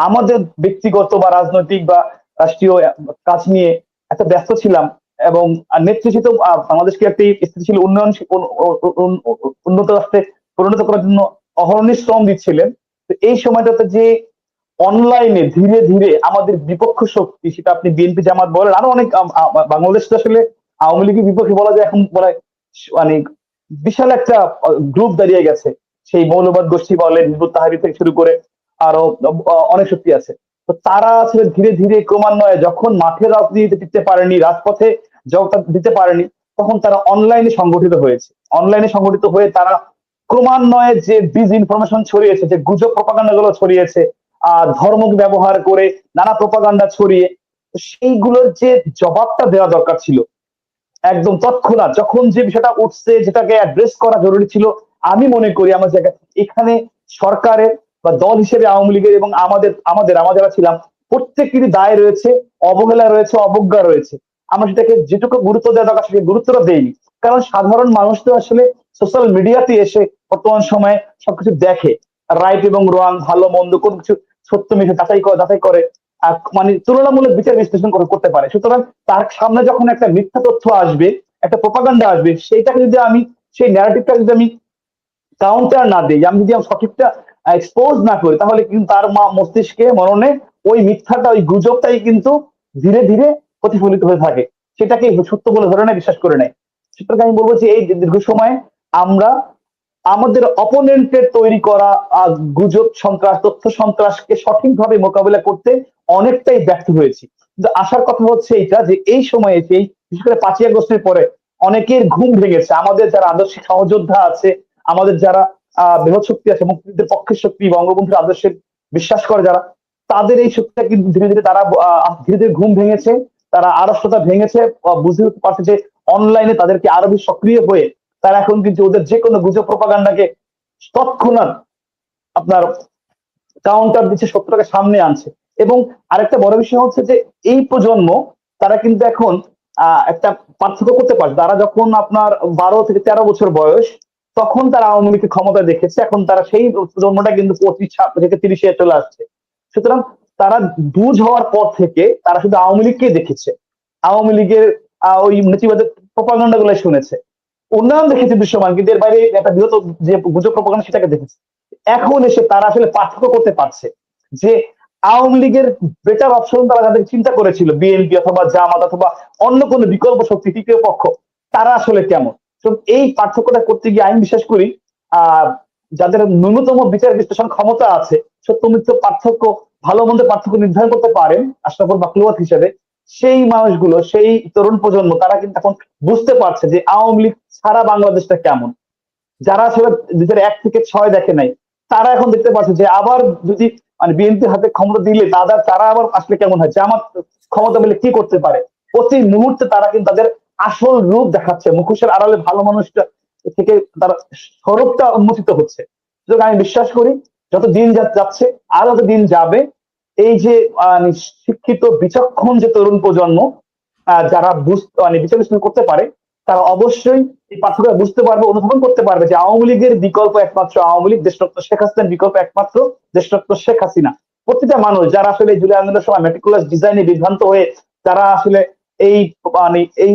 আমাদের ব্যক্তিগত বা রাজনৈতিক বা রাষ্ট্রীয় কাজ নিয়ে এত ব্যস্ত ছিলাম, এবং নেতৃত্ব বাংলাদেশকে একটি স্থিতিশীল উন্নত রাষ্ট্রে পরিণত করার জন্য অহর্নিশ শ্রম দিচ্ছিলেন। তো এই সময়টাতে যে অনলাইনে ধীরে ধীরে আমাদের বিপক্ষ শক্তি, সেটা আপনি বিএনপি জামাত বলেন, আরো অনেক বাংলাদেশ তো আসলে আওয়ামী লীগের বিপক্ষে বলা যায় এখন বলা মানে বিশাল একটা গ্রুপ দাঁড়িয়ে গেছে, সেই মৌলবাদ গোষ্ঠী বলেন, হিজবুত তাহরীর থেকে শুরু করে আরো অনেক শক্তি আছে। তো তারা আসলে ধীরে ধীরে ক্রমান্বয়ে যখন মাঠে রাজনীতি দিতে পারেনি, রাজপথে জবাবটা দিতে পারেনি, তখন তারা অনলাইনে সংগঠিত হয়েছে। অনলাইনে সংগঠিত হয়ে তারা ক্রমান্বয়ে যে ডিসইনফরমেশন ছড়িয়েছে, যে গুজব প্রপাগান্ডা গুলো ছড়িয়েছে, ধর্মকে ব্যবহার করে নানা প্রপাগান্ডা ছড়িয়ে, সেইগুলোর যে জবাবটা দেওয়া দরকার ছিল একদম তৎক্ষণাৎ, যখন যে বিষয়টা উঠছে, যেটাকে অ্যাড্রেস করা জরুরি ছিল, আমি মনে করি আমার জায়গা থেকে এখানে সরকারের বা দল হিসেবে আওয়ামী লীগের এবং আমাদের যারা ছিলাম প্রত্যেকেরই দায় রয়েছে, অবহেলা রয়েছে, অবজ্ঞা রয়েছে। আমরা সেটাকে যেটুকু গুরুত্ব দেওয়া দরকার সেটাকে গুরুত্বটা দেইনি, কারণ সাধারণ মানুষ তো আসলে সোশ্যাল মিডিয়াতে এসে বর্তমান সময়ে সবকিছু দেখে, রাইট এবং রং, ভালো মন্দ, কোন কিছু সত্য মিথ্যা যাচাই করে মানে তুলনামূলক বিচার বিশ্লেষণ করতে পারে। সুতরাং তার সামনে যখন একটা মিথ্যা তথ্য আসবে, একটা প্রপাগান্ডা আসবে, সেইটাকে যদি আমি, সেই ন্যারেটিভটা যদি আমি কাউন্টার না দিই, আমি যদি সঠিকটা এক্সপোজ না করি, তাহলে কিন্তু তার মস্তিষ্কে মননে ওই মিথ্যাটা, ওই গুজবটাই কিন্তু ধীরে ধীরে প্রতিফলিত হয়ে থাকে, সেটাকে সত্য বলে ধরে নেয়, বিশ্বাস করে নেয়। সুতরাং আমি বলবো যে এই দীর্ঘ সময় আমরা আমাদের অপোনেন্টের তৈরি করা গুজব সন্ত্রাস, তথ্য সন্ত্রাসকে সঠিকভাবে মোকাবিলা করতে অনেকটাই ব্যর্থ হয়েছি। কিন্তু আসার কথা হচ্ছে এইটা, যে এই সময়ে এসে, বিশেষ করে 5ই আগস্টের পরে অনেকের ঘুম ভেঙেছে। আমাদের যারা আদর্শিক সহযোদ্ধা আছে, আমাদের যারা বৃহৎ শক্তি আছে, মুক্তিযুদ্ধের পক্ষের শক্তি, বঙ্গবন্ধুর আদর্শের বিশ্বাস করে যারা, তাদের এই শক্তিটা কিন্তু ধীরে ধীরে তারা ধীরে ধীরে ঘুম ভেঙেছে, তারা আড়ষ্টতা ভেঙেছে, বুঝতে পারছে যে অনলাইনে তাদেরকে আরো বেশি সক্রিয় হয়ে তারা এখন কিন্তু ওদের যে কোনো গুজব প্রপাগান্ডাকে তৎক্ষণাৎ আপনার কাউন্টার দিচ্ছে, সত্যটাকে সামনে আনছে। এবং আরেকটা বড় বিষয় হচ্ছে যে এই প্রজন্ম তারা কিন্তু এখন একটা পার্থক্য করতে পারছে। তারা যখন আপনার 12 থেকে 13 বছর বয়স, তখন তারা আওয়ামী লীগকে ক্ষমতা দেখেছে, এখন তারা সেই প্রজন্মটা কিন্তু 25 থেকে 30-এ চলে আসছে। সুতরাং তারা বুঝ হওয়ার পর থেকে তারা শুধু আওয়ামী লীগকেই দেখেছে, আওয়ামী লীগের ওই নেতিবাচক প্রপাগান্ডা গুলো শুনেছে, উন্নয়ন দেখেছে দৃশ্যমান, কিন্তু এর বাইরে একটা বৃহৎ যে গুজব প্রপাগান্ডা সেটাকে দেখেছে। এখন এসে তারা আসলে পার্থক্য করতে পারছে যে আওয়ামী লীগের বেটার অপশন তারা যাদের চিন্তা করেছিল, বিএনপি অথবা জামাত অথবা অন্য কোনো বিকল্প শক্তি, তৃতীয় পক্ষ, তারা আসলে কেমন। তো এই পার্থক্যটা করতে গিয়ে আমি বিশ্বাস করি যাদের ন্যূনতম বিচার বিশ্লেষণ ক্ষমতা আছে, সত্য মিথ্য পার্থক্য, ভালো মন্দের পার্থক্য নির্ধারণ করতে পারেন আশরাফুল মাখলুকাত হিসেবে, সেই মানুষগুলো, সেই তরুণ প্রজন্ম, তারা কিন্তু এখন বুঝতে পারছে যে আওয়ামী লীগ সারা বাংলাদেশটা কেমন। যারা আসলে 2001 থেকে 6 দেখে নাই, তারা এখন দেখতে পাচ্ছে যে আবার যদি মানে বিএনপির হাতে ক্ষমতা দিলে তারা আবার আসলে কেমন হয়, জামাত ক্ষমতা পেলে কি করতে পারে, প্রতি মুহূর্তে তারা কিন্তু তাদের আসল রূপ দেখাচ্ছে, মুখোশের আড়ালে ভালো মানুষটা থেকে তার স্বরূপটা উন্মোচিত হচ্ছে। সুতরাং আমি বিশ্বাস করি যত দিন যাচ্ছে আর যত দিন যাবে, এই যে শিক্ষিত বিচক্ষণ যে তরুণ প্রজন্ম যারা বিচার বিশ্লেষণ করতে পারে, তারা অবশ্যই এই পার্থক্য বুঝতে পারবে, অনুধাবন করতে পারবে যে আওয়ামী লীগের বিকল্প একমাত্র আওয়ামী লীগ, দেশরত্ন শেখ হাসিনার বিকল্প একমাত্র দেশরত্ন শেখ হাসিনা। প্রতিটা মানুষ যারা আসলে জুলাই আন্দোলনের সময় মেটিকুলাস ডিজাইনে বিভ্রান্ত হয়ে যারা আসলে এই এই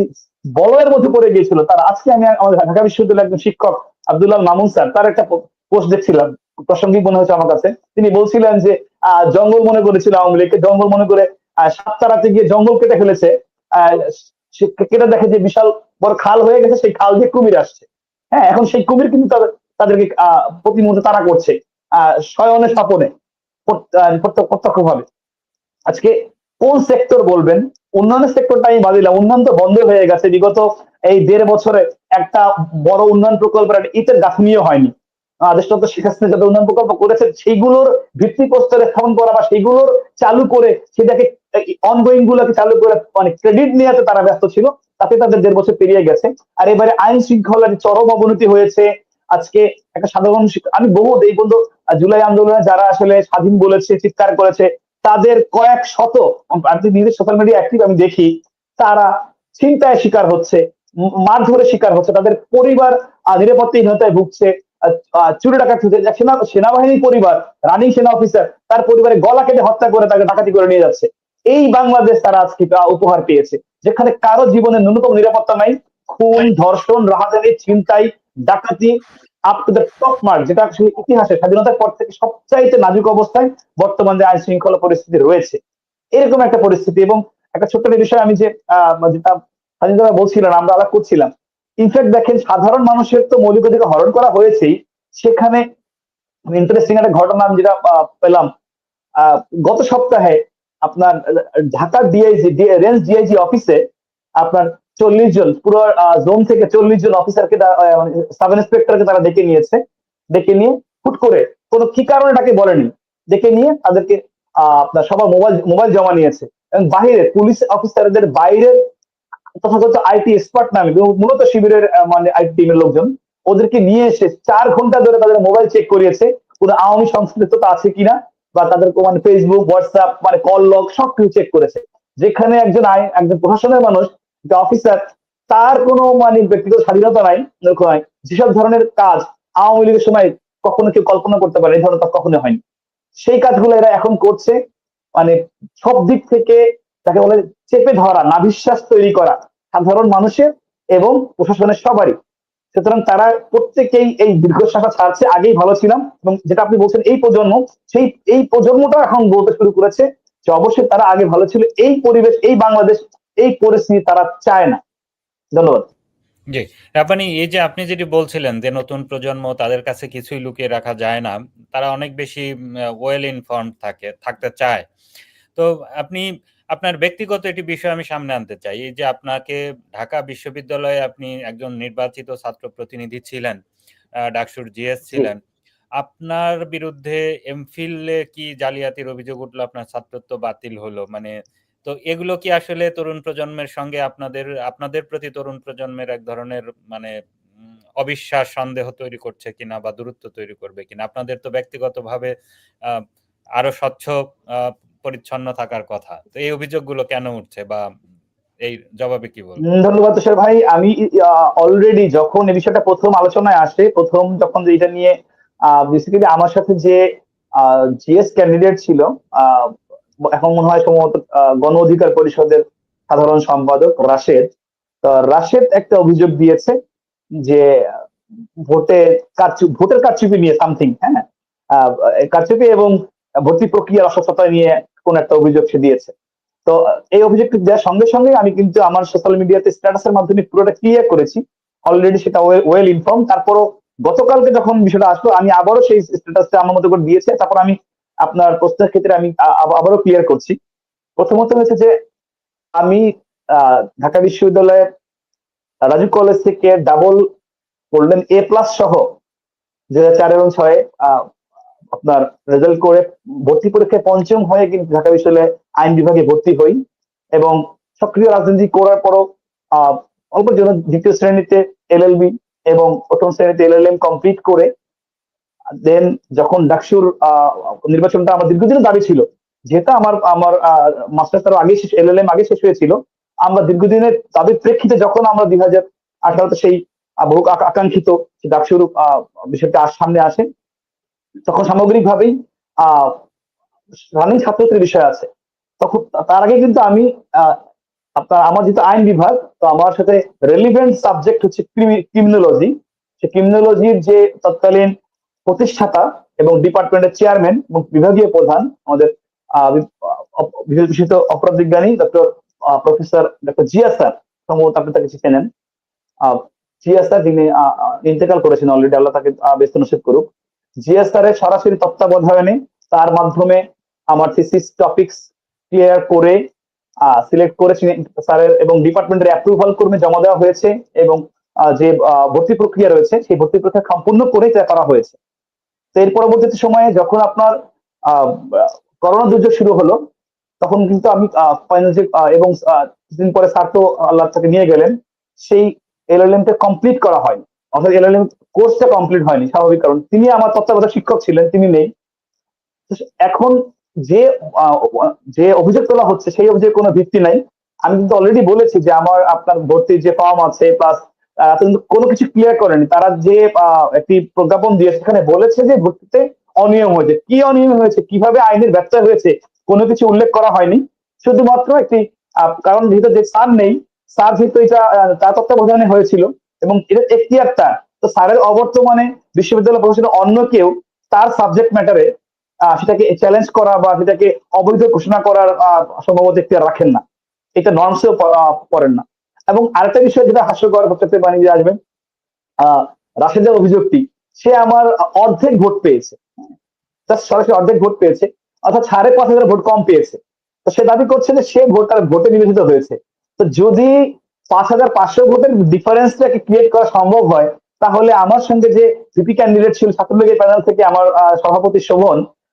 বলয়ের মধ্যে পড়ে গিয়েছিল, তারা আজকে আমি আমাদের ঢাকা বিশ্ববিদ্যালয়ের একজন শিক্ষক আব্দুল্লাহ মামুন স্যার, তার একটা পোস্ট দেখছিলাম, প্রাসঙ্গিক মনে হয়েছে আমার কাছে। তিনি বলছিলেন যে জঙ্গল মনে করেছিল আওয়ামী লীগকে, জঙ্গল মনে করে সাতটারাতে গিয়ে জঙ্গল কেটে ফেলেছে, কেটে দেখে যে বিশাল বড় খাল হয়ে গেছে, সেই খাল দিয়ে কুমির আসছে। হ্যাঁ, এখন সেই কুমির কিন্তু তাদেরকে প্রতি মুহূর্তে তাড়া করছে শয়নে স্বপনে, প্রত্যক্ষভাবে। আজকে কোন সেক্টর বলবেন, উন্নয়নের সেক্টরটা আমি বাদ দিলাম, উন্নয়ন তো বন্ধ হয়ে গেছে। বিগত এই 1.5 বছরে একটা বড় উন্নয়ন প্রকল্পের ইটের গাঁথনিও হয়নি। দেশরত্ন শেখ হাসিনা যত উন্নয়ন প্রকল্প করেছে সেইগুলোর ভিত্তিপ্রস্তর স্থাপন করা বা সেইগুলোর চালু করে সেটাকে অনগোয়িং গুলোকে চালু করে মানে ক্রেডিট নেওয়াতে তারা ব্যস্ত ছিল, তাতে তাদের 1.5 বছর পেরিয়ে গেছে। আর এবারে আইন শৃঙ্খলার চরম অবনতি হয়েছে। আজকে একটা সাধারণ আমি বহু এই বন্ধু জুলাই আন্দোলনে যারা আসলে স্বাধীন বলেছে, চিৎকার করেছে, তাদের কয়েক শত, আমি নিজের সোশ্যাল মিডিয়া অ্যাক্টিভ, আমি দেখি তারা ছিনতাইয়ের শিকার হচ্ছে, মারধরের শিকার হচ্ছে, তাদের পরিবার নিরাপত্তাহীনতায় ভুগছে, চুরি ডাকাতি হচ্ছে। সেনাবাহিনীর পরিবার, রানিং সেনা অফিসার, তার পরিবারে গলা কেটে হত্যা করে তাকে ডাকাতি করে নিয়ে যাচ্ছে। এই বাংলাদেশ তারা আজকে উপহার পেয়েছে, যেখানে কারো জীবনের ন্যূনতম নিরাপত্তা নাই, খুন, ধর্ষণ, রাহাজানি, ছিনতাই, ডাকাতি up to the top mark, যেটা আসলে ইতিহাসে স্বাধীনতার পর থেকে সবচাইতে নাজুক অবস্থায় বর্তমানে আইন শৃঙ্খলা পরিস্থিতি রয়েছে। এরকম একটা পরিস্থিতি। এবং একটা ছোট্ট বিষয় আমি যেটা স্বাধীনতা বলছিলাম, আমরা আলাপ করছিলাম, ইনফ্যাক্ট দেখেন সাধারণ মানুষের তো মৌলিক অধিকার হরণ করা হয়েছেই, সেখানে ইন্টারেস্টিং একটা ঘটনা আমি যেটা পেলাম গত সপ্তাহে, আপনার ঢাকার ডিআইজি রেঞ্জ ডিআইজি অফিসে আপনার 40 জন, পুরো জোন থেকে 40 জন অফিসারকে সাব ইন্সপেক্টরকে তারা ডেকে নিয়েছে। ডেকে নিয়ে হুট করে কোনো কি কারণে তাকে বলেনি, ডেকে নিয়ে তাদেরকে আপনার সবার মোবাইল জমা নিয়েছে। এবং বাহিরে পুলিশ অফিসারদের বাইরের তথাকথিত আইটি এক্সপার্ট নামে, মূলত শিবিরের মানে আইটি টিমের লোকজন, ওদেরকে নিয়ে এসে 4 ঘন্টা ধরে তাদের মোবাইল চেক করিয়েছে কোনো আওয়ামী সংশ্লিষ্টতা আছে কিনা, বা তাদের মানে ফেসবুক, হোয়াটসঅ্যাপ, মানে কল লগ সবকিছু চেক করেছে। যেখানে একজন প্রশাসনের মানুষ, অফিসার, তার কোনো মানে ব্যক্তিগত স্বাধীনতা নাই, যেসব ধরনের কাজ আওয়ামী লীগের সময় কখনো কেউ কল্পনা করতে পারে, এই ধরনের কাজ কখনো হয়নি। সেই কাজগুলো এরা এখন করছে, মানে সব দিক থেকে তাকে বলে চেপে ধরা, নাভিশ্বাস তৈরি করা সাধারণ মানুষের এবং প্রশাসনের সবারই। সুতরাং তারা প্রত্যেকেই এই দীর্ঘশ্বাসা ছাড়ছে, আগেই ভালো ছিলাম। এবং যেটা আপনি বলছেন এই প্রজন্ম, এই প্রজন্মটা এখন বলতে শুরু করেছে যে অবশ্যই তারা আগে ভালো ছিল, এই পরিবেশ, এই বাংলাদেশ, এই পরিস্থিতি তারা চায় না। ধন্যবাদ। জি, রাব্বানী, এই যে আপনি যেটি বলছিলেন যে নতুন প্রজন্ম, তাদের কাছে কিছুই লুকিয়ে রাখা যায় না, তারা অনেক বেশি ওয়েল ইনফর্মড থাকতে চায়। তো আপনি আপনার ব্যক্তিগত একটি বিষয় আমি সামনে আনতে চাই। এই যে আপনাকে ঢাকা বিশ্ববিদ্যালয়ে আপনি একজন নির্বাচিত ছাত্র প্রতিনিধি ছিলেন, ডাকসুর জিএস ছিলেন, আপনার বিরুদ্ধে এমফিলে কি জালিয়াতির অভিযোগ উঠলো, আপনার ছাত্রত্ব বাতিল হলো, মানে তো এগুলো কি আসলে তরুণ প্রজন্মের সঙ্গে আপনাদের প্রতি তরুণ প্রজন্মের এক ধরনের মানে অবিশ্বাস, সন্দেহ তৈরি করছে কিনা বা দূরত্ব তৈরি করবে কিনা? আপনাদের তো ব্যক্তিগতভাবে আরো স্বচ্ছ পরিচ্ছন্ন থাকার কথা, তো এই অভিযোগগুলো কেন উঠছে বা এই জবাবে কি বলবেন? ধন্যবাদ তুষার ভাই। আমি অলরেডি যখন এই বিষয়টা প্রথম আলোচনায় আসে, প্রথম যখন এটা নিয়ে বেসিক্যালি আমার সাথে যে জিএস ক্যান্ডিডেট ছিল, এখন মনে হয় সম্ভবত গণ অধিকার পরিষদের সাধারণ সম্পাদক রাশেদ, তো রাশেদ একটা অভিযোগ দিয়েছে যে ভোটের কারচুপি নিয়ে সামথিং, হ্যাঁ, কারচুপি এবং ভর্তি প্রক্রিয়ার অস্বচ্ছতা নিয়ে কোন একটা অভিযোগ সে দিয়েছে। তো এই অভিযোগটি দেওয়ার সঙ্গে সঙ্গে আমি কিন্তু আমার সোশ্যাল মিডিয়াতে স্ট্যাটাসের মাধ্যমে পুরোটা ক্লিয়ার করেছি, অলরেডি সেটা ওয়েল ইনফর্ম। তারপরও গতকালকে যখন বিষয়টা আসলো, আমি আবারও সেই স্ট্যাটাসটা আমার মতো করে দিয়েছি। তারপর আমি আপনার প্রশ্নের ক্ষেত্রে আমি আবারও ক্লিয়ার করছি। প্রথমত হয়েছে যে আমি ঢাকা বিশ্ববিদ্যালয়ে রাজু কলেজ থেকে ডাবল গোল্ডেন A+ সহ 2004 এবং 2006 আপনার রেজাল্ট করে ভর্তি পরীক্ষায় পঞ্চম হয়ে কিন্তু ঢাকা বিশ্ববিদ্যালয়ে আইন বিভাগে ভর্তি হই এবং সক্রিয় রাজনীতি করার পরও অল্প জন্য দ্বিতীয় শ্রেণীতে এলএলবি এবং প্রথম শ্রেণীতে এলএলএম কমপ্লিট করে দেন যখন ডাকসুর নির্বাচনটা আমার দীর্ঘদিনের দাবি ছিল, যেহেতু আমার মাস্টার্স আরো আগে এলএলএম আগে শেষ হয়েছিল, আমরা দীর্ঘদিনের দাবির প্রেক্ষিতে যখন আমরা 2018-তে সেই বহু আকাঙ্ক্ষিত ডাকসুর বিষয়টা সামনে আসে, তখন সামগ্রিকভাবেই রানিং ছাত্রছাত্রীর বিষয় আছে। তখন তার আগে কিন্তু আমি আপনার আমার যেহেতু আইন বিভাগ, তো আমার সাথে রেলিভেন্ট সাবজেক্ট হচ্ছে ক্রিমিনোলজি। সে ক্রিমিনোলজির যে তৎকালীন প্রতিষ্ঠাতা এবং ডিপার্টমেন্টের চেয়ারম্যান এবং বিভাগীয় প্রধান আমাদের বিশিষ্ট অপরাধ বিজ্ঞানী প্রফেসর ডক্টর জিয়া স্যার, সম্ভবত আপনি তাকে চেনেন। জিয়া স্যার যিনি ইন্তেকাল করেছেন অলরেডি, আল্লাহ তাকে ব্যস্ত নসিব করুক। জিয়া স্যারের সরাসরি তত্ত্বাবধানে তার মাধ্যমে আমার থিসিস টপিকস ক্লিয়ার করে সিলেক্ট করে স্যারের এবং ডিপার্টমেন্টের অ্যাপ্রুভাল কর্মে জমা দেওয়া হয়েছে এবং যে ভর্তি প্রক্রিয়া রয়েছে সেই ভর্তি প্রক্রিয়া সম্পূর্ণ করে করা হয়েছে। তো এর পরবর্তী সময়ে যখন আপনার করোনা দুর্যোগ শুরু হলো, তখন কিন্তু আমি ফাইনাল এবং কিছুদিন পরে স্যার তো আল্লাহ তাকে নিয়ে গেলেন, সেই এলএলএমটা কমপ্লিট করা হয়নি, অর্থাৎ এলএলএম কোর্সটা কমপ্লিট হয়নি। স্বাভাবিক, কারণ তিনি আমার তত্ত্বাবধায়ক শিক্ষক ছিলেন, তিনি নেই। এখন যে অভিযোগ তোলা হচ্ছে সেই অভিযোগের কোনো ভিত্তি নাই। আমি কিন্তু অলরেডি বলেছি যে আমার আপনার ভর্তির যে ফর্ম আছে প্লাস কিন্তু কোনো কিছু ক্লিয়ার করেনি। তারা যে একটি প্রজ্ঞাপন দিয়ে সেখানে বলেছে যে ভর্তিতে অনিয়ম হয়েছে। কি অনিয়ম হয়েছে, কিভাবে আইনের ব্যত্যয় হয়েছে, কোনো কিছু উল্লেখ করা হয়নি। শুধুমাত্র একটি কারণ যেহেতু যে স্যার নেই, স্যার যেহেতু এটা তার তত্ত্বাবধানে হয়েছিল এবং এটা এখতিয়ারটা তো স্যারের অবর্তমানে বিশ্ববিদ্যালয় প্রশাসনের অন্য কেউ তার সাবজেক্ট ম্যাটারে সেটাকে চ্যালেঞ্জ করা বা সেটাকে অবৈধ ঘোষণা করার সম্ভবত এখতিয়ার রাখেন না, এটা নর্মসেও পড়েন না। এবং আরেকটা বিষয় যেটা হাস্যকর হচ্ছে বাণিজ্যে আসবেন, রাশেদের অভিযোগটি, সে আমার অর্ধেক ভোট পেয়েছে, সরাসরি অর্ধেক ভোট পেয়েছে, অর্থাৎ 5,500 ভোট কম পেয়েছে। তো সে দাবি করছে যে সে তার ভোটে নির্বাচিত হয়েছে। তো যদি 5,500 ভোটের ডিফারেন্সটাকে ক্রিয়েট করা সম্ভব হয়, তাহলে আমার সঙ্গে যে ভিপি ক্যান্ডিডেট ছিল ছাত্রলীগের প্যানেল থেকে আমার সভাপতি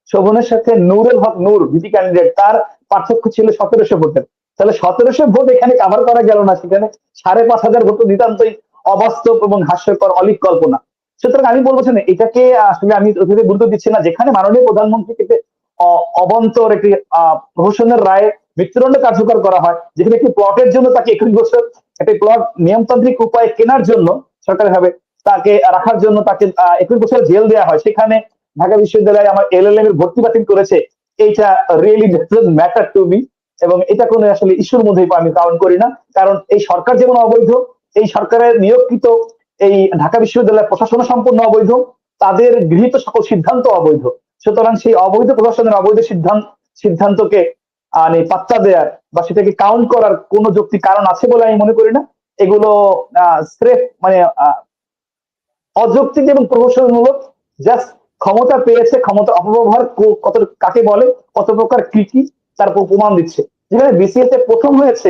শোভনের সাথে নূরুল হক নূর ভিপি ক্যান্ডিডেট, তার পার্থক্য ছিল 1,700 ভোটের। তাহলে 1,700 ভোট এখানে কাভার করা গেল না, সেখানে 5,500 ভোট নিতান্তই অবাস্তব এবং হাস্যকর, অলিক কল্পনা। সুতরাং আমি বলবো না, এটাকে আসলে আমি ওইভাবে গুরুত্ব দিচ্ছি না। যেখানে মাননীয় প্রধানমন্ত্রীকে অবন্তর একটি প্রহসনের রায়ে মৃত্যুদণ্ড কার্যকর করা হয়, যেখানে একটি প্লটের জন্য তাকে 21 বছর একটি প্লট নিয়মতান্ত্রিক উপায়ে কেনার জন্য সরকারি ভাবে তাকে রাখার জন্য তাকে 21 বছর জেল দেওয়া হয়, সেখানে ঢাকা বিশ্ববিদ্যালয়ে আমার এলএলএম এর ভর্তি বাতিল করেছে। এইটা really doesn't matter to me, এবং এটা কোনো আসলে ইস্যুর মধ্যেই আমি কাউন্ট করি না। কারণ এই সরকার যেমন অবৈধ, এই সরকারের নিয়োগকৃত এই ঢাকা বিশ্ববিদ্যালয়ের প্রশাসন সম্পূর্ণ অবৈধ, তাদের গৃহীত সকল সিদ্ধান্ত অবৈধ। সুতরাং সেই অবৈধ প্রশাসনের অবৈধ সিদ্ধান্তকে পাত্তা দেওয়ার বা সেটাকে কাউন্ট করার কোনো যৌক্তিক কারণ আছে বলে আমি মনে করি না। এগুলো স্রেফ অযৌক্তিক এবং প্রহসনমূলক, জাস্ট ক্ষমতা পেয়েছে, ক্ষমতা অপব্যবহার কত কাকে বলে, কত প্রকার কি তার প্রমাণ দিচ্ছে। যেখানে বিসিএস এ প্রথম হয়েছে,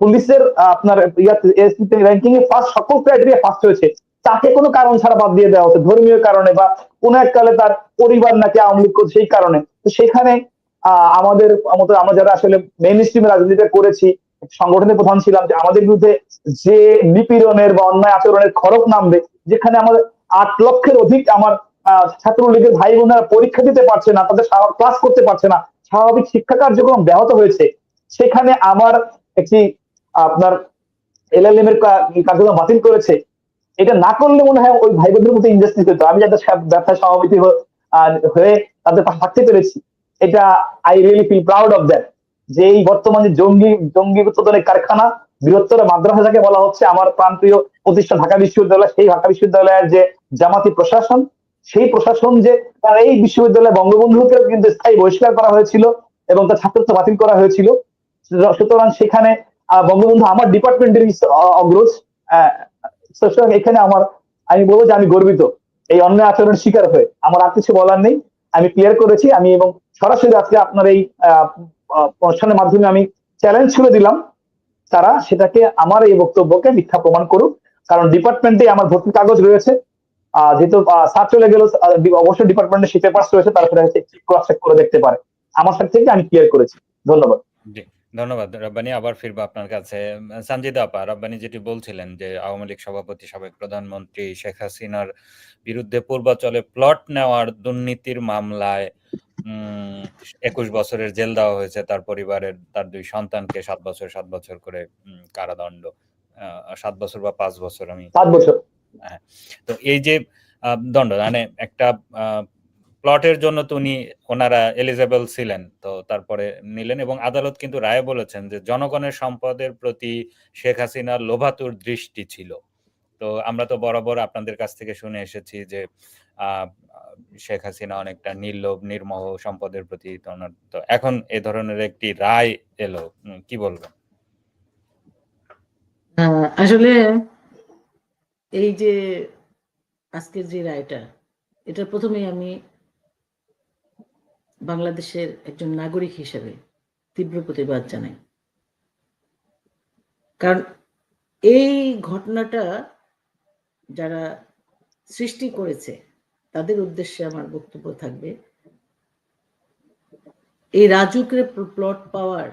পুলিশের আপনার র্যাঙ্কিং এ ফার্স্ট, সকল ক্রাইটেরিয়া ফার্স্ট হয়েছে, তাকে কোনো কারণ ছাড়া বাদ দিয়ে দেওয়া হচ্ছে, ধর্মীয় কারণে বা কোনো এক কালে তার পরিবার নাকি আওয়ামী লীগ করছে সেই কারণে। তো সেখানে আমাদের মতো আমরা যারা আসলে মেইন স্ট্রিমে রাজনীতিটা করেছি, সংগঠনের প্রধান ছিলাম, যে আমাদের বিরুদ্ধে যে নিপীড়নের বা অন্যায় আচরণের খড়ক নামবে, যেখানে আমাদের 8 লক্ষের অধিক আমার ছাত্রলীগের ভাই বোনেরা পরীক্ষা দিতে পারছে না, তাদের ক্লাস করতে পারছে না, স্বাভাবিক শিক্ষা কার্যক্রম ব্যাহত হয়েছে, সেখানে আমার একটি আপনার এলএলএম এর কার্যক্রম বাতিল করেছে। এটা না করলে মনে হয় ওই ভাই বোনদের মধ্যে ইনজাস্টিস হতো। আমি যাদের ব্যবসায় সভাপতি হয়ে তাদের পাশে থাকতে পেরেছি, এটা I really feel proud of that. যে এই বর্তমানে জঙ্গি উৎপাদনের কারখানা, বৃহত্তর মাদ্রাসা যাকে বলা হচ্ছে, আমার প্রাণপ্রিয় প্রতিষ্ঠান ঢাকা বিশ্ববিদ্যালয়, সেই ঢাকা বিশ্ববিদ্যালয়ের যে জামাতি প্রশাসন, সেই প্রশাসন যে তার এই বিশ্ববিদ্যালয়ে বঙ্গবন্ধুকে কিন্তু স্থায়ী বহিষ্কার করা হয়েছিল এবং তার ছাত্রত্ব বাতিল করা হয়েছিল। সুতরাং সেখানে বঙ্গবন্ধু আমার ডিপার্টমেন্টের অগ্রজ। সুতরাং এখানে আমি বলবো যে আমি গর্বিত এই অন্যায় আচরণের শিকার হয়ে। আমার আর কিছু বলার নেই, আমি ক্লিয়ার করেছি। আমি এবং সরাসরি আজকে আপনার এই অনুষ্ঠানের মাধ্যমে আমি চ্যালেঞ্জ ছুড়ে দিলাম, তারা সেটাকে আমার এই বক্তব্যকে মিথ্যা প্রমাণ করুক। কারণ ডিপার্টমেন্টে আমার ভর্তির কাগজ রয়েছে, যেহেতু স্যার চলে গেল, অবশ্যই ডিপার্টমেন্টের সেই পেপারস রয়েছে, তারা সেটা ক্রস চেক করে দেখতে পারে। আমার সাথে থেকে আমি ক্লিয়ার করেছি। ধন্যবাদ। জি, ধন্যবাদ রব্বানী। আবার ফিরবো আপনার কাছে। সানজিদা আপা, রব্বানী যেটি বলছিলেন যে আওয়ামী লীগ সভাপতি, সাবেক প্রধানমন্ত্রী শেখ হাসিনার বিরুদ্ধে পূর্বাচলে প্লট নেওয়ার দুর্নীতির মামলায় 21 বছরের জেল দেওয়া হয়েছে তার পরিবারের, তার 2 সন্তানকে 7 বছর 7 বছর করে কারাদণ্ড, 7 বছর বা 5 বছর, আমি 7 বছর। হ্যাঁ। তো এই যে দণ্ড, মানে একটা প্লটের জন্য তো ওনারা এলিজেবল ছিলেন, তো তারপরে নিলেন, এবং আদালত কিন্তু রায়ে বলেছেন যে জনগণের সম্পদের প্রতি শেখ হাসিনার লোভাতুর দৃষ্টি ছিল। তো আমরা তো বরাবর আপনাদের কাছ থেকে শুনে এসেছি যে শেখ হাসিনা অনেকটা নির্লোভ, নির্মোহ সম্পদের প্রতি। তো এখন এ ধরনের একটি রায় এলো, কি বলবেন? আসলে এই যে আজকের যে রায়টা, এটা প্রথমেই আমি বাংলাদেশের একজন নাগরিক হিসেবে তীব্র প্রতিবাদ জানাই। কারণ এই ঘটনাটা যারা সৃষ্টি করেছে তাদের উদ্দেশ্যে আমার বক্তব্য থাকবে, এই রাজুকের প্লট পাওয়ার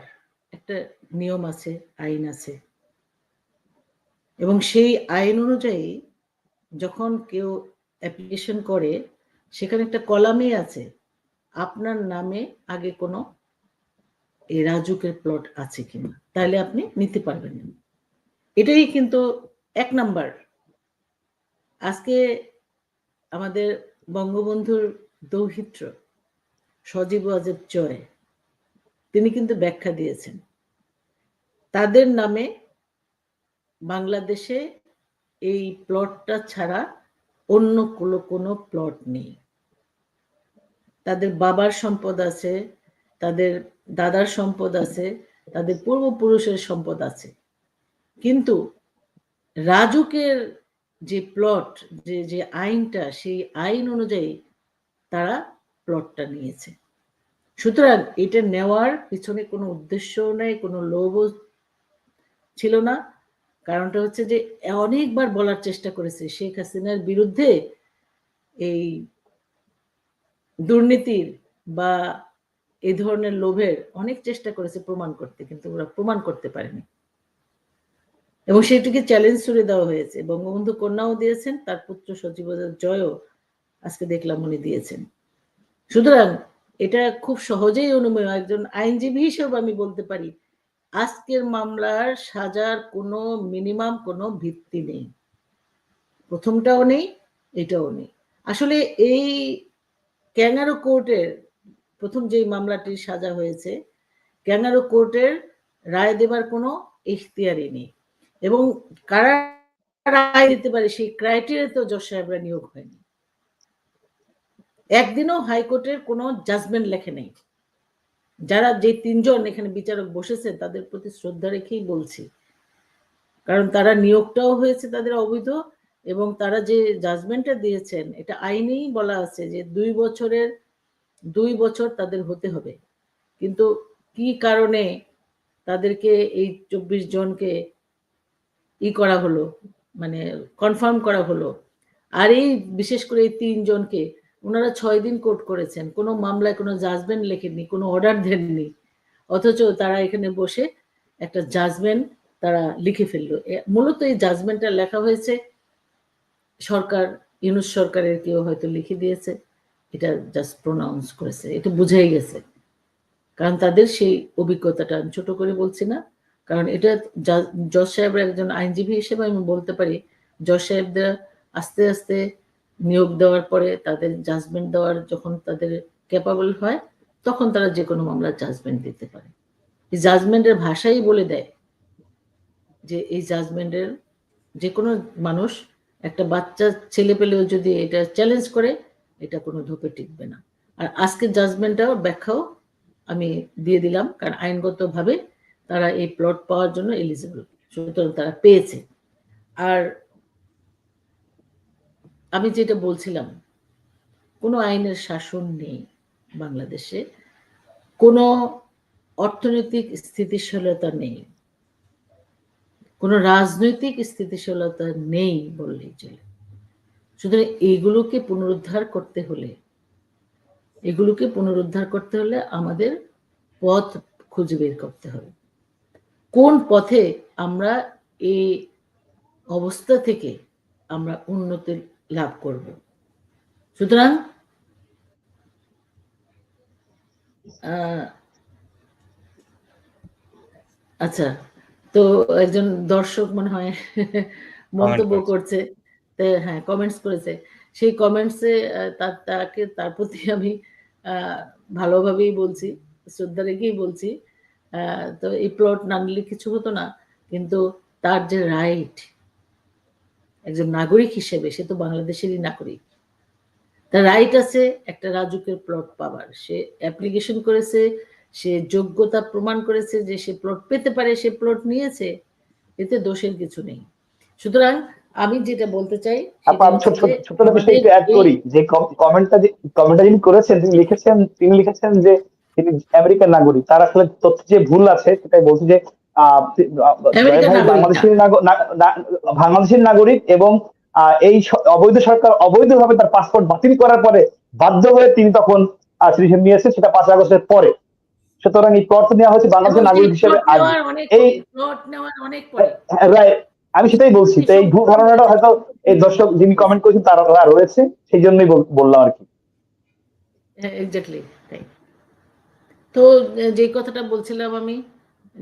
একটা নিয়ম আছে, আইন আছে, এবং সেই আইন অনুযায়ী যখন কেউ অ্যাপ্লিকেশন করে সেখানে একটা কলামে আছে আপনার নামে আগে কোনো এই রাজুকের প্লট আছে কিনা, তাহলে আপনি নিতে পারবেন। এটাই কিন্তু 1 নাম্বার। আজকে আমাদের বঙ্গবন্ধুর দৌহিত্র সজীব ওয়াজেদ জয়, তিনি কিন্তু ব্যাখ্যা দিয়েছেন তাদের নামে বাংলাদেশে এই প্লটটা ছাড়া অন্য কোনো প্লট নেই। তাদের বাবার সম্পদ আছে, তাদের দাদার সম্পদ আছে, তাদের পূর্বপুরুষের সম্পদ আছে, কিন্তু রাজুকের যে প্লট, যে আইনটা, সেই আইন অনুযায়ী তারা প্লটটা নিয়েছে। সুতরাং এটা নেওয়ার পিছনে কোনো উদ্দেশ্যও নেই, কোনো লোভও ছিল না। কারণটা হচ্ছে যে অনেকবার বলার চেষ্টা করেছে শেখ হাসিনার বিরুদ্ধে এই দুর্নীতির বা এই ধরনের লোভের অনেক চেষ্টা করেছে প্রমাণ করতে, কিন্তু ওরা প্রমাণ করতে পারেনি, এবং সেটিকে চ্যালেঞ্জ করে দেওয়া হয়েছে। বঙ্গবন্ধু কন্যাও দিয়েছেন, তার পুত্র সজীব জয়ও আজকে দেখলাম উনি দিয়েছেন। সুতরাং এটা খুব সহজেই অনুমেয়। একজন আইনজীবী হিসেবে আমি বলতে পারি আজকের মামলার সাজার কোনো মিনিমাম কোনো ভিত্তি নেই, প্রথমটাও নেই, এটাও নেই। আসলে এই ক্যাঙ্গারু কোর্টের প্রথম যেই মামলাটির সাজা হয়েছে, ক্যাঙ্গারু কোর্টের রায় দেবার কোনো ইখতিয়ারই নেই, এবং কারা রায় দিতে পারে সেই ক্রাইটেরিয়া তো জজ সাহেবরা নিয়োগ হয়নি। একদিনও হাইকোর্টের কোনো জাজমেন্ট লেখে নেই। যারা যে 3 জন এখানে বিচারক বসেছে তাদের প্রতি শ্রদ্ধা রেখেই বলছি, কারণ তারা নিয়োগটাও হয়েছে তাদের অবৈধ, এবং তারা যে জাজমেন্টটা দিয়েছেন এটা আইনেই বলা আছে যে 2 বছর তাদের হতে হবে, কিন্তু কি কারণে তাদেরকে এই 24 জনকে করা হলো, মানে কনফার্ম করা হলো, আর এই বিশেষ করে এই 3 জনকে ওনারা 6 দিন কোর্ট করেছেন, কোনো মামলায় কোনো জাজমেন্ট লেখেননি, কোনো অর্ডার দেননি, অথচ তারা এখানে বসে একটা জাজমেন্ট তারা লিখে ফেললো। মূলত এই জাজমেন্টটা লেখা হয়েছে সরকার, ইউনূস সরকারের কেউ হয়তো লিখে দিয়েছে, এটা জাস্ট প্রোনাউন্স করেছে, এটা বুঝাই গেছে। কারণ তাদের সেই অভিজ্ঞতাটা, আমি ছোট করে বলছি না, কারণ এটা জজ সাহেবরা একজন আইনজীবী হিসেবে আমি বলতে পারি জজ সাহেবদের আস্তে আস্তে নিয়োগ দেওয়ার পরে তাদের জাজমেন্ট দেওয়ার যখন তাদের ক্যাপাবল হয় তখন তারা যে কোনো মামলার জাজমেন্ট দিতে পারে। এই জাজমেন্টের ভাষাই বলে দেয় যে এই জাজমেন্টের যে কোনো মানুষ, একটা বাচ্চা ছেলে পেলেও যদি এটা চ্যালেঞ্জ করে এটা কোনো ধোপে টিকবে না। আর আজকের জাজমেন্টটাও ব্যাখ্যাও আমি দিয়ে দিলাম, কারণ আইনগতভাবে তারা এই প্লট পাওয়ার জন্য এলিজিবল, সুতরাং তারা পেয়েছে। আর আমি যেটা বলছিলাম, কোনো আইনের শাসন নেই বাংলাদেশে, কোনো অর্থনৈতিক স্থিতিশীলতা নেই, কোনো রাজনৈতিক স্থিতিশীলতা নেই বললেই চলে। সুতরাং এগুলোকে পুনরুদ্ধার করতে হলে আমাদের পথ খুঁজে বের করতে হবে, কোন পথে আমরা এই অবস্থা থেকে আমরা উন্নতি লাভ করব। সুতরাং আচ্ছা, তো একজন দর্শক মনে হয় মন্তব্য করছে, হ্যাঁ কমেন্টস করেছে, সেই কমেন্টসে তার প্রতি আমি ভালোভাবেই বলছি, শ্রদ্ধা রেখেই বলছি। তো এই প্লট না নিলে কিছু হতো না, কিন্তু তার যে রাইট একজন নাগরিক হিসেবে, সে তো বাংলাদেশেরই নাগরিক, তার রাইট আছে একটা রাজুকের প্লট পাবার। সে অ্যাপ্লিকেশন করেছে, সে যোগ্যতা প্রমাণ করেছে যে সে প্লট পেতে পারে, সে প্লট নিয়েছে, এতে দোষের কিছু নেই। সুতরাং আমি যেটা বলতে চাই ছোট বিষয় একটু অ্যাড করি, যে কমেন্টটা যিনি করেছেন তিনি লিখেছেন যে তিনি আমেরিকার নাগরিক। তার আসলে তথ্য যে ভুল আছে সেটাই বলছি, যে বাংলাদেশের নাগরিক এবং এই অবৈধ সরকার অবৈধভাবে তার পাসপোর্ট বাতিল করার পরে বাধ্য হয়ে তিনি তখন সিটিজেন নিয়েছে, সেটা 5 আগস্টের পরে। সুতরাং এই প্লট নেওয়া হয়েছে বাংলাদেশের নাগরিক হিসেবে। এই আমি সেটাই বলছি, তো এই ভুল ধারণাটা হয়তো এই দর্শক যিনি কমেন্ট করেছেন তারা রয়েছে, সেই জন্যই বললাম আর কি। এক্স্যাক্টলি তাই। তো যে কথাটা বলছিলাম আমি,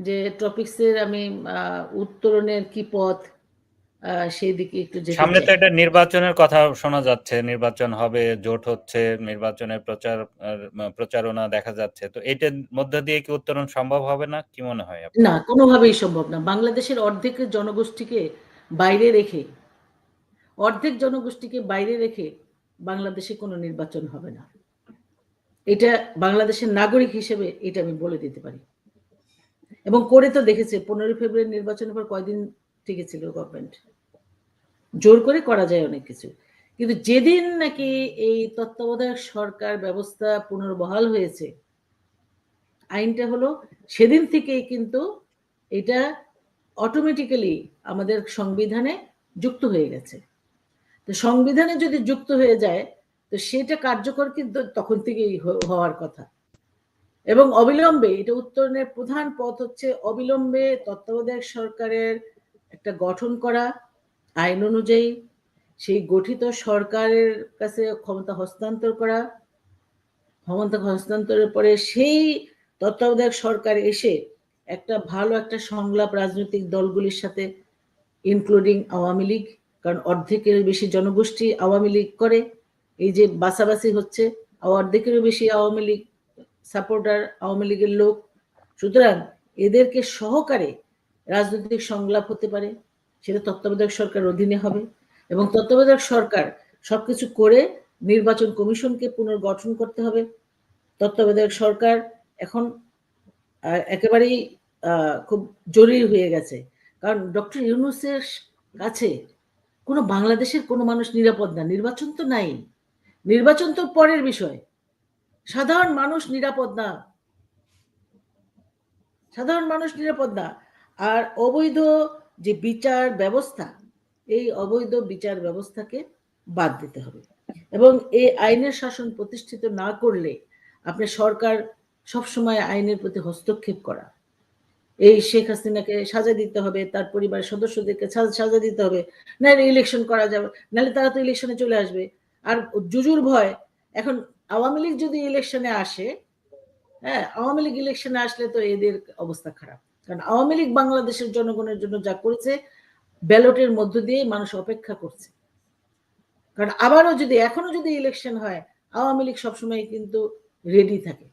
যে টপিকসের আমি উত্তরণের কি পথ, সেই দিকে একটু যেতে সামনে তো চাই। একটা নির্বাচনের কথা শোনা যাচ্ছে, নির্বাচন হবে, জোট হচ্ছে, নির্বাচনের প্রচারণা দেখা যাচ্ছে, তো এটার মধ্যে দিয়ে কি উত্তরণ সম্ভব হবে না, কি মনে হয় আপনার? না, কোনোভাবেই সম্ভব না। বাংলাদেশের অর্ধেক জনগোষ্ঠীকে বাইরে রেখে বাংলাদেশে কোনো নির্বাচন হবে না। এটা বাংলাদেশের নাগরিক হিসেবে এটা আমি বলে দিতে পারি, এবং করে তো দেখেছে। 15 ফেব্রুয়ারি নির্বাচনের পর কয়দিন টিকেছিল গভর্নমেন্ট, জোর করে করা যায় অনেক কিছু, কিন্তু যেদিন নাকি এই তত্ত্বাবধায়ক সরকার ব্যবস্থা পুনর্বহাল হয়েছে, আইনটা হলো, সেদিন থেকেই কিন্তু এটা অটোমেটিক্যালি আমাদের সংবিধানে যুক্ত হয়ে গেছে। তো সংবিধানে যদি যুক্ত হয়ে যায়, তো সেটা কার্যকর কিন্তু তখন থেকেই হওয়ার কথা, এবং অবিলম্বে এটা উত্তরণের প্রধান পথ হচ্ছে অবিলম্বে তত্ত্বাবধায়ক সরকারের একটা গঠন করা, আইন অনুযায়ী সেই গঠিত সরকারের কাছে ক্ষমতা হস্তান্তর করা, ক্ষমতা হস্তান্তরের পরে সেই তত্ত্বাবধায়ক সরকার এসে একটা ভালো একটা সংলাপ রাজনৈতিক দলগুলির সাথে, ইনক্লুডিং আওয়ামী লীগ, কারণ অর্ধেকের বেশি জনগোষ্ঠী আওয়ামী লীগ করে, এই যে বাছাবাছি হচ্ছে, অর্ধেকেরও বেশি আওয়ামী লীগ সাপোর্টার, আওয়ামী লীগের লোক। সুতরাং এদেরকে সহকারে রাজনৈতিক সংলাপ হতে পারে, সেটা তত্ত্বাবধায়ক সরকার অধীনে হবে, এবং তত্ত্বাবধায়ক সরকার সবকিছু করে নির্বাচন কমিশনকে পুনর্গঠন করতে হবে। তত্ত্বাবধায়ক সরকার এখন একেবারেই খুব জরুরি হয়ে গেছে, কারণ ডক্টর ইউনূসের কাছে কোনো বাংলাদেশের কোনো মানুষ নিরাপদ না। নির্বাচন তো নাই, নির্বাচন তো পরের বিষয়, সাধারণ মানুষ নিরাপদ না, সাধারণ মানুষ নিরাপদ না। আর অবৈধ যে বিচার ব্যবস্থা, এই অবৈধ বিচার ব্যবস্থাকে বাদ দিতে হবে, এবং এই আইনের শাসন প্রতিষ্ঠিত না করলে আপনার সরকার সবসময় আইনের প্রতি হস্তক্ষেপ করা, এই শেখ হাসিনাকে সাজা দিতে হবে, তার পরিবারের সদস্যদেরকে সাজা দিতে হবে, নাহলে ইলেকশন করা যাবে, নাহলে তারা তো ইলেকশনে চলে আসবে। আর জুজুর ভয়, এখন আওয়ামী লীগ যদি ইলেকশনে আসে, হ্যাঁ আওয়ামী লীগ ইলেকশনে আসলে তো এদের অবস্থা খারাপ, কারণ আওয়ামী লীগ বাংলাদেশের জনগণের জন্য যা করেছে, ব্যালটের মধ্য দিয়ে মানুষ অপেক্ষা করছে। কারণ আবারও যদি এখনো যদি ইলেকশন হয়, আওয়ামী লীগ সবসময় কিন্তু রেডি থাকে।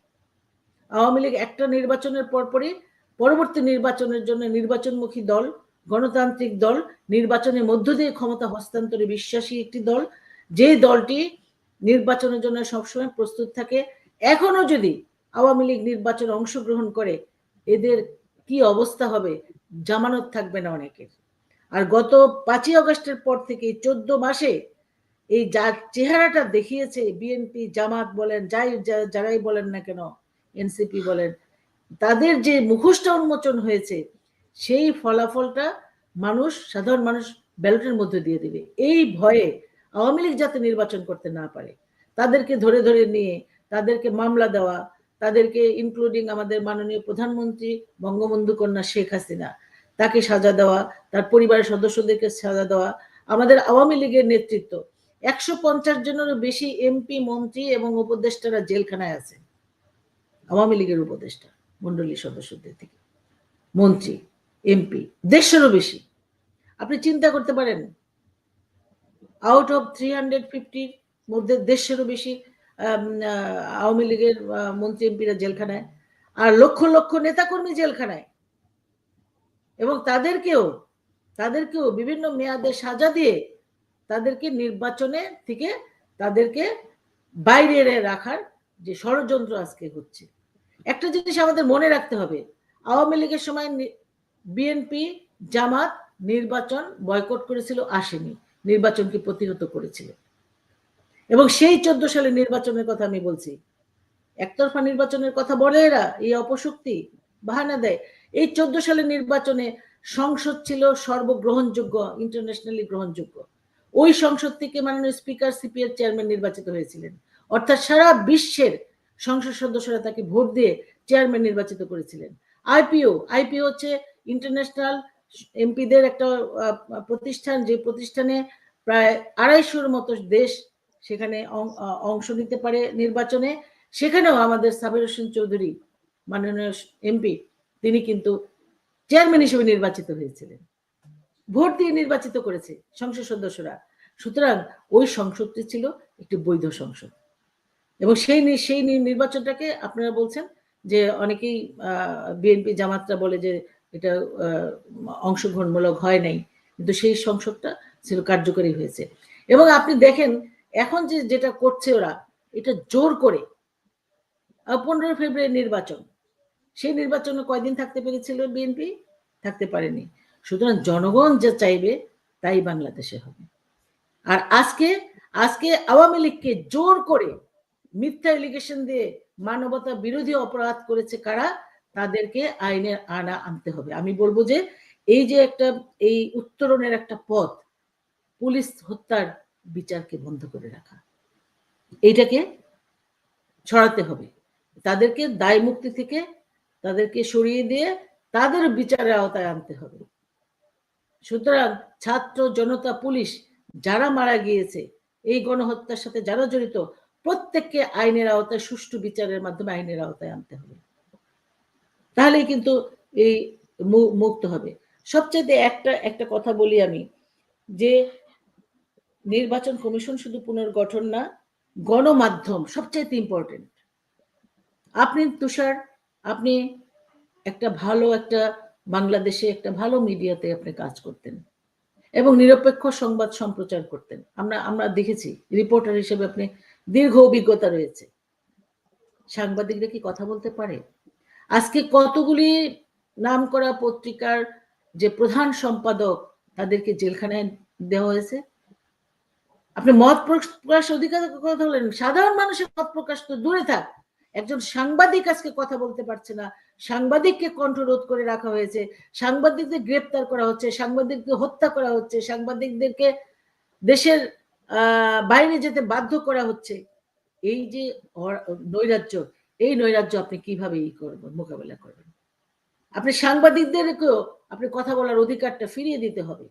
আওয়ামী লীগ একটা নির্বাচনের পরপরই পরবর্তী নির্বাচনের জন্য নির্বাচনমুখী দল, গণতান্ত্রিক দল, নির্বাচনের মধ্য দিয়ে ক্ষমতা হস্তান্তরে বিশ্বাসী একটি দল, যে দলটি নির্বাচনের জন্য সবসময় প্রস্তুত থাকে। এখনো যদি আওয়ামী লীগ নির্বাচনে অংশগ্রহণ করে, এদের কি অবস্থা হবে, জামানত থাকবে না অনেকের। আর গত 5ই আগস্টের পর থেকে 14 মাসে এই যার চেহারাটা দেখিয়েছে বিএনপি, জামাত বলেন, যারাই বলেন না কেন, এনসিপি বলেন, তাদের যে মুখোশটা উন্মোচন হয়েছে, সেই ফলাফলটা সাধারণ মানুষ ব্যালটের মধ্যে দিয়ে দিবে। এই ভয়ে আওয়ামী লীগ যাতে নির্বাচন করতে না পারে, তাদেরকে ধরে ধরে নিয়ে তাদেরকে মামলা দেওয়া, তাদেরকে ইনক্লুডিং আমাদের মাননীয় প্রধানমন্ত্রী বঙ্গবন্ধু কন্যা শেখ হাসিনা, তাকে সাজা দেওয়া, তার পরিবারের সদস্যদেরকে সাজা দেওয়া, আমাদের আওয়ামী লীগের নেতৃত্ব 150 জনেরও বেশি এমপি, মন্ত্রী এবং উপদেষ্টারা জেলখানায় আছে। আওয়ামী লীগের উপদেষ্টা মন্ডলীর সদস্যদের থেকে মন্ত্রী, এমপি 150-এরও বেশি। আপনি চিন্তা করতে পারেন, আউট অফ 350 মধ্যে 150-এরও বেশি আওয়ামী লীগের মন্ত্রী, এমপিরা জেলখানায়, আর লক্ষ লক্ষ নেতাকর্মী জেলখানায়। এবং তাদেরকেও বিভিন্ন মেয়াদে সাজা দিয়ে তাদেরকে নির্বাচনে থেকে তাদেরকে বাইরে রাখার যে ষড়যন্ত্র আজকে হচ্ছে। একটা জিনিস আমাদের মনে রাখতে হবে, আওয়ামী লীগের সময় বিএনপি, জামাত নির্বাচন বয়কট করেছিল, আসেনি, নির্বাচনকে প্রতিহত করেছিল। এবং সেই 14 সালের নির্বাচনের কথা আমি বলছি, একতরফা নির্বাচনের কথা বলে এরা, এই অপশক্তি বাহানা দেয়। এই 14 সালের নির্বাচনে সংসদ ছিল সর্বগ্রহণযোগ্য, ইন্টারন্যাশনালি গ্রহণযোগ্য। ওই সংসদ থেকে মাননীয় স্পিকার সিপিএর চেয়ারম্যান নির্বাচিত হয়েছিলেন, অর্থাৎ সারা বিশ্বের সংসদ সদস্যরা তাকে ভোট দিয়ে চেয়ারম্যান নির্বাচিত করেছিলেন। আইপিও হচ্ছে ইন্টারন্যাশনাল এমপিদের একটা প্রতিষ্ঠান, যে প্রতিষ্ঠানে প্রায় 250-এর মতো দেশ সেখানে অংশ নিতে পারে নির্বাচনে। সেখানেও আমাদের সাবের হোসেন চৌধুরী মাননীয় এমপি, তিনি কিন্তু চেয়ারম্যান হিসেবে নির্বাচিত হয়েছিলেন, ভোট দিয়ে নির্বাচিত করেছে সংসদ সদস্যরা। সুতরাং ওই সংসদটি ছিল একটি বৈধ সংসদ। এবং সেই নির্বাচনটাকে আপনারা বলছেন যে অনেকেই বিএনপি, জামাতরা বলে যে এটা অংশগ্রহণমূলক হয় নাই, কিন্তু সেই সংসদটা ছিল কার্যকরী হয়েছে। এবং আপনি দেখেন এখন যেটা করছে ওরা, এটা জোর করে 15 ফেব্রুয়ারি নির্বাচন, সেই নির্বাচনে কয়দিন থাকতে পেরেছিল বিএনপি? থাকতে পারেনি। সুতরাং জনগণ যা চাইবে তাই বাংলাদেশে হবে। আর আজকে আওয়ামী লীগকে জোর করে মিথ্যা এলিগেশন দিয়ে মানবতা বিরোধী অপরাধ করেছে কারা, তাদেরকে আইনের আনা আনতে হবে। আমি বলবো যে এই উত্তরণের একটা পথ, পুলিশ হত্যার বিচারকে বন্ধ করে রাখা, এইটাকে ছড়াতে হবে। তাদেরকে দায় মুক্তি থেকে তাদেরকে সরিয়ে দিয়ে তাদের বিচারের আওতায় আনতে হবে। সুতরাং ছাত্র, জনতা, পুলিশ যারা মারা গিয়েছে, এই গণহত্যার সাথে যারা জড়িত, প্রত্যেককে আইনের আওতায়, সুষ্ঠু বিচারের মাধ্যমে আইনের আওতায় আনতে হবে। তাহলেই কিন্তু এই মুক্ত হবে। সবচেয়ে একটা কথা বলি আমি, যে নির্বাচন কমিশন শুধু পুনর্গঠন না, গণমাধ্যম সবচেয়ে ইম্পর্টেন্ট। আপনি তুষার, আপনি একটা বাংলাদেশে একটা ভালো মিডিয়াতে আপনি কাজ করতেন এবং নিরপেক্ষ সংবাদ সম্প্রচার করতেন। আমরা দেখেছি, রিপোর্টার হিসেবে আপনি দীর্ঘ অভিজ্ঞতা রয়েছে। সাংবাদিকরা কি কথা বলতে পারে? আজকে কতগুলি নামকরা পত্রিকার যে প্রধান সম্পাদক, তাদেরকে জেলখানায় দেওয়া হয়েছে। আপনি মত প্রকাশ অধিকার কথা বলেন, সাধারণ মানুষের মত প্রকাশ তো দূরে থাক, একজন সাংবাদিক আজকে কথা বলতে পারছে না, সাংবাদিককে কণ্ঠরোধ করে রাখা হয়েছে, সাংবাদিকদের গ্রেপ্তার করা হচ্ছে, সাংবাদিকদের হত্যা করা হচ্ছে, সাংবাদিকদেরকে দেশের বাইরে যেতে বাধ্য করা হচ্ছে। এই যে নৈরাজ্য, এই নৈরাজ্য আপনি কিভাবে মোকাবেলা করবেন? আপনি সাংবাদিকদেরকেও আপনি কথা বলার অধিকারটা ফিরিয়ে দিতে হবে।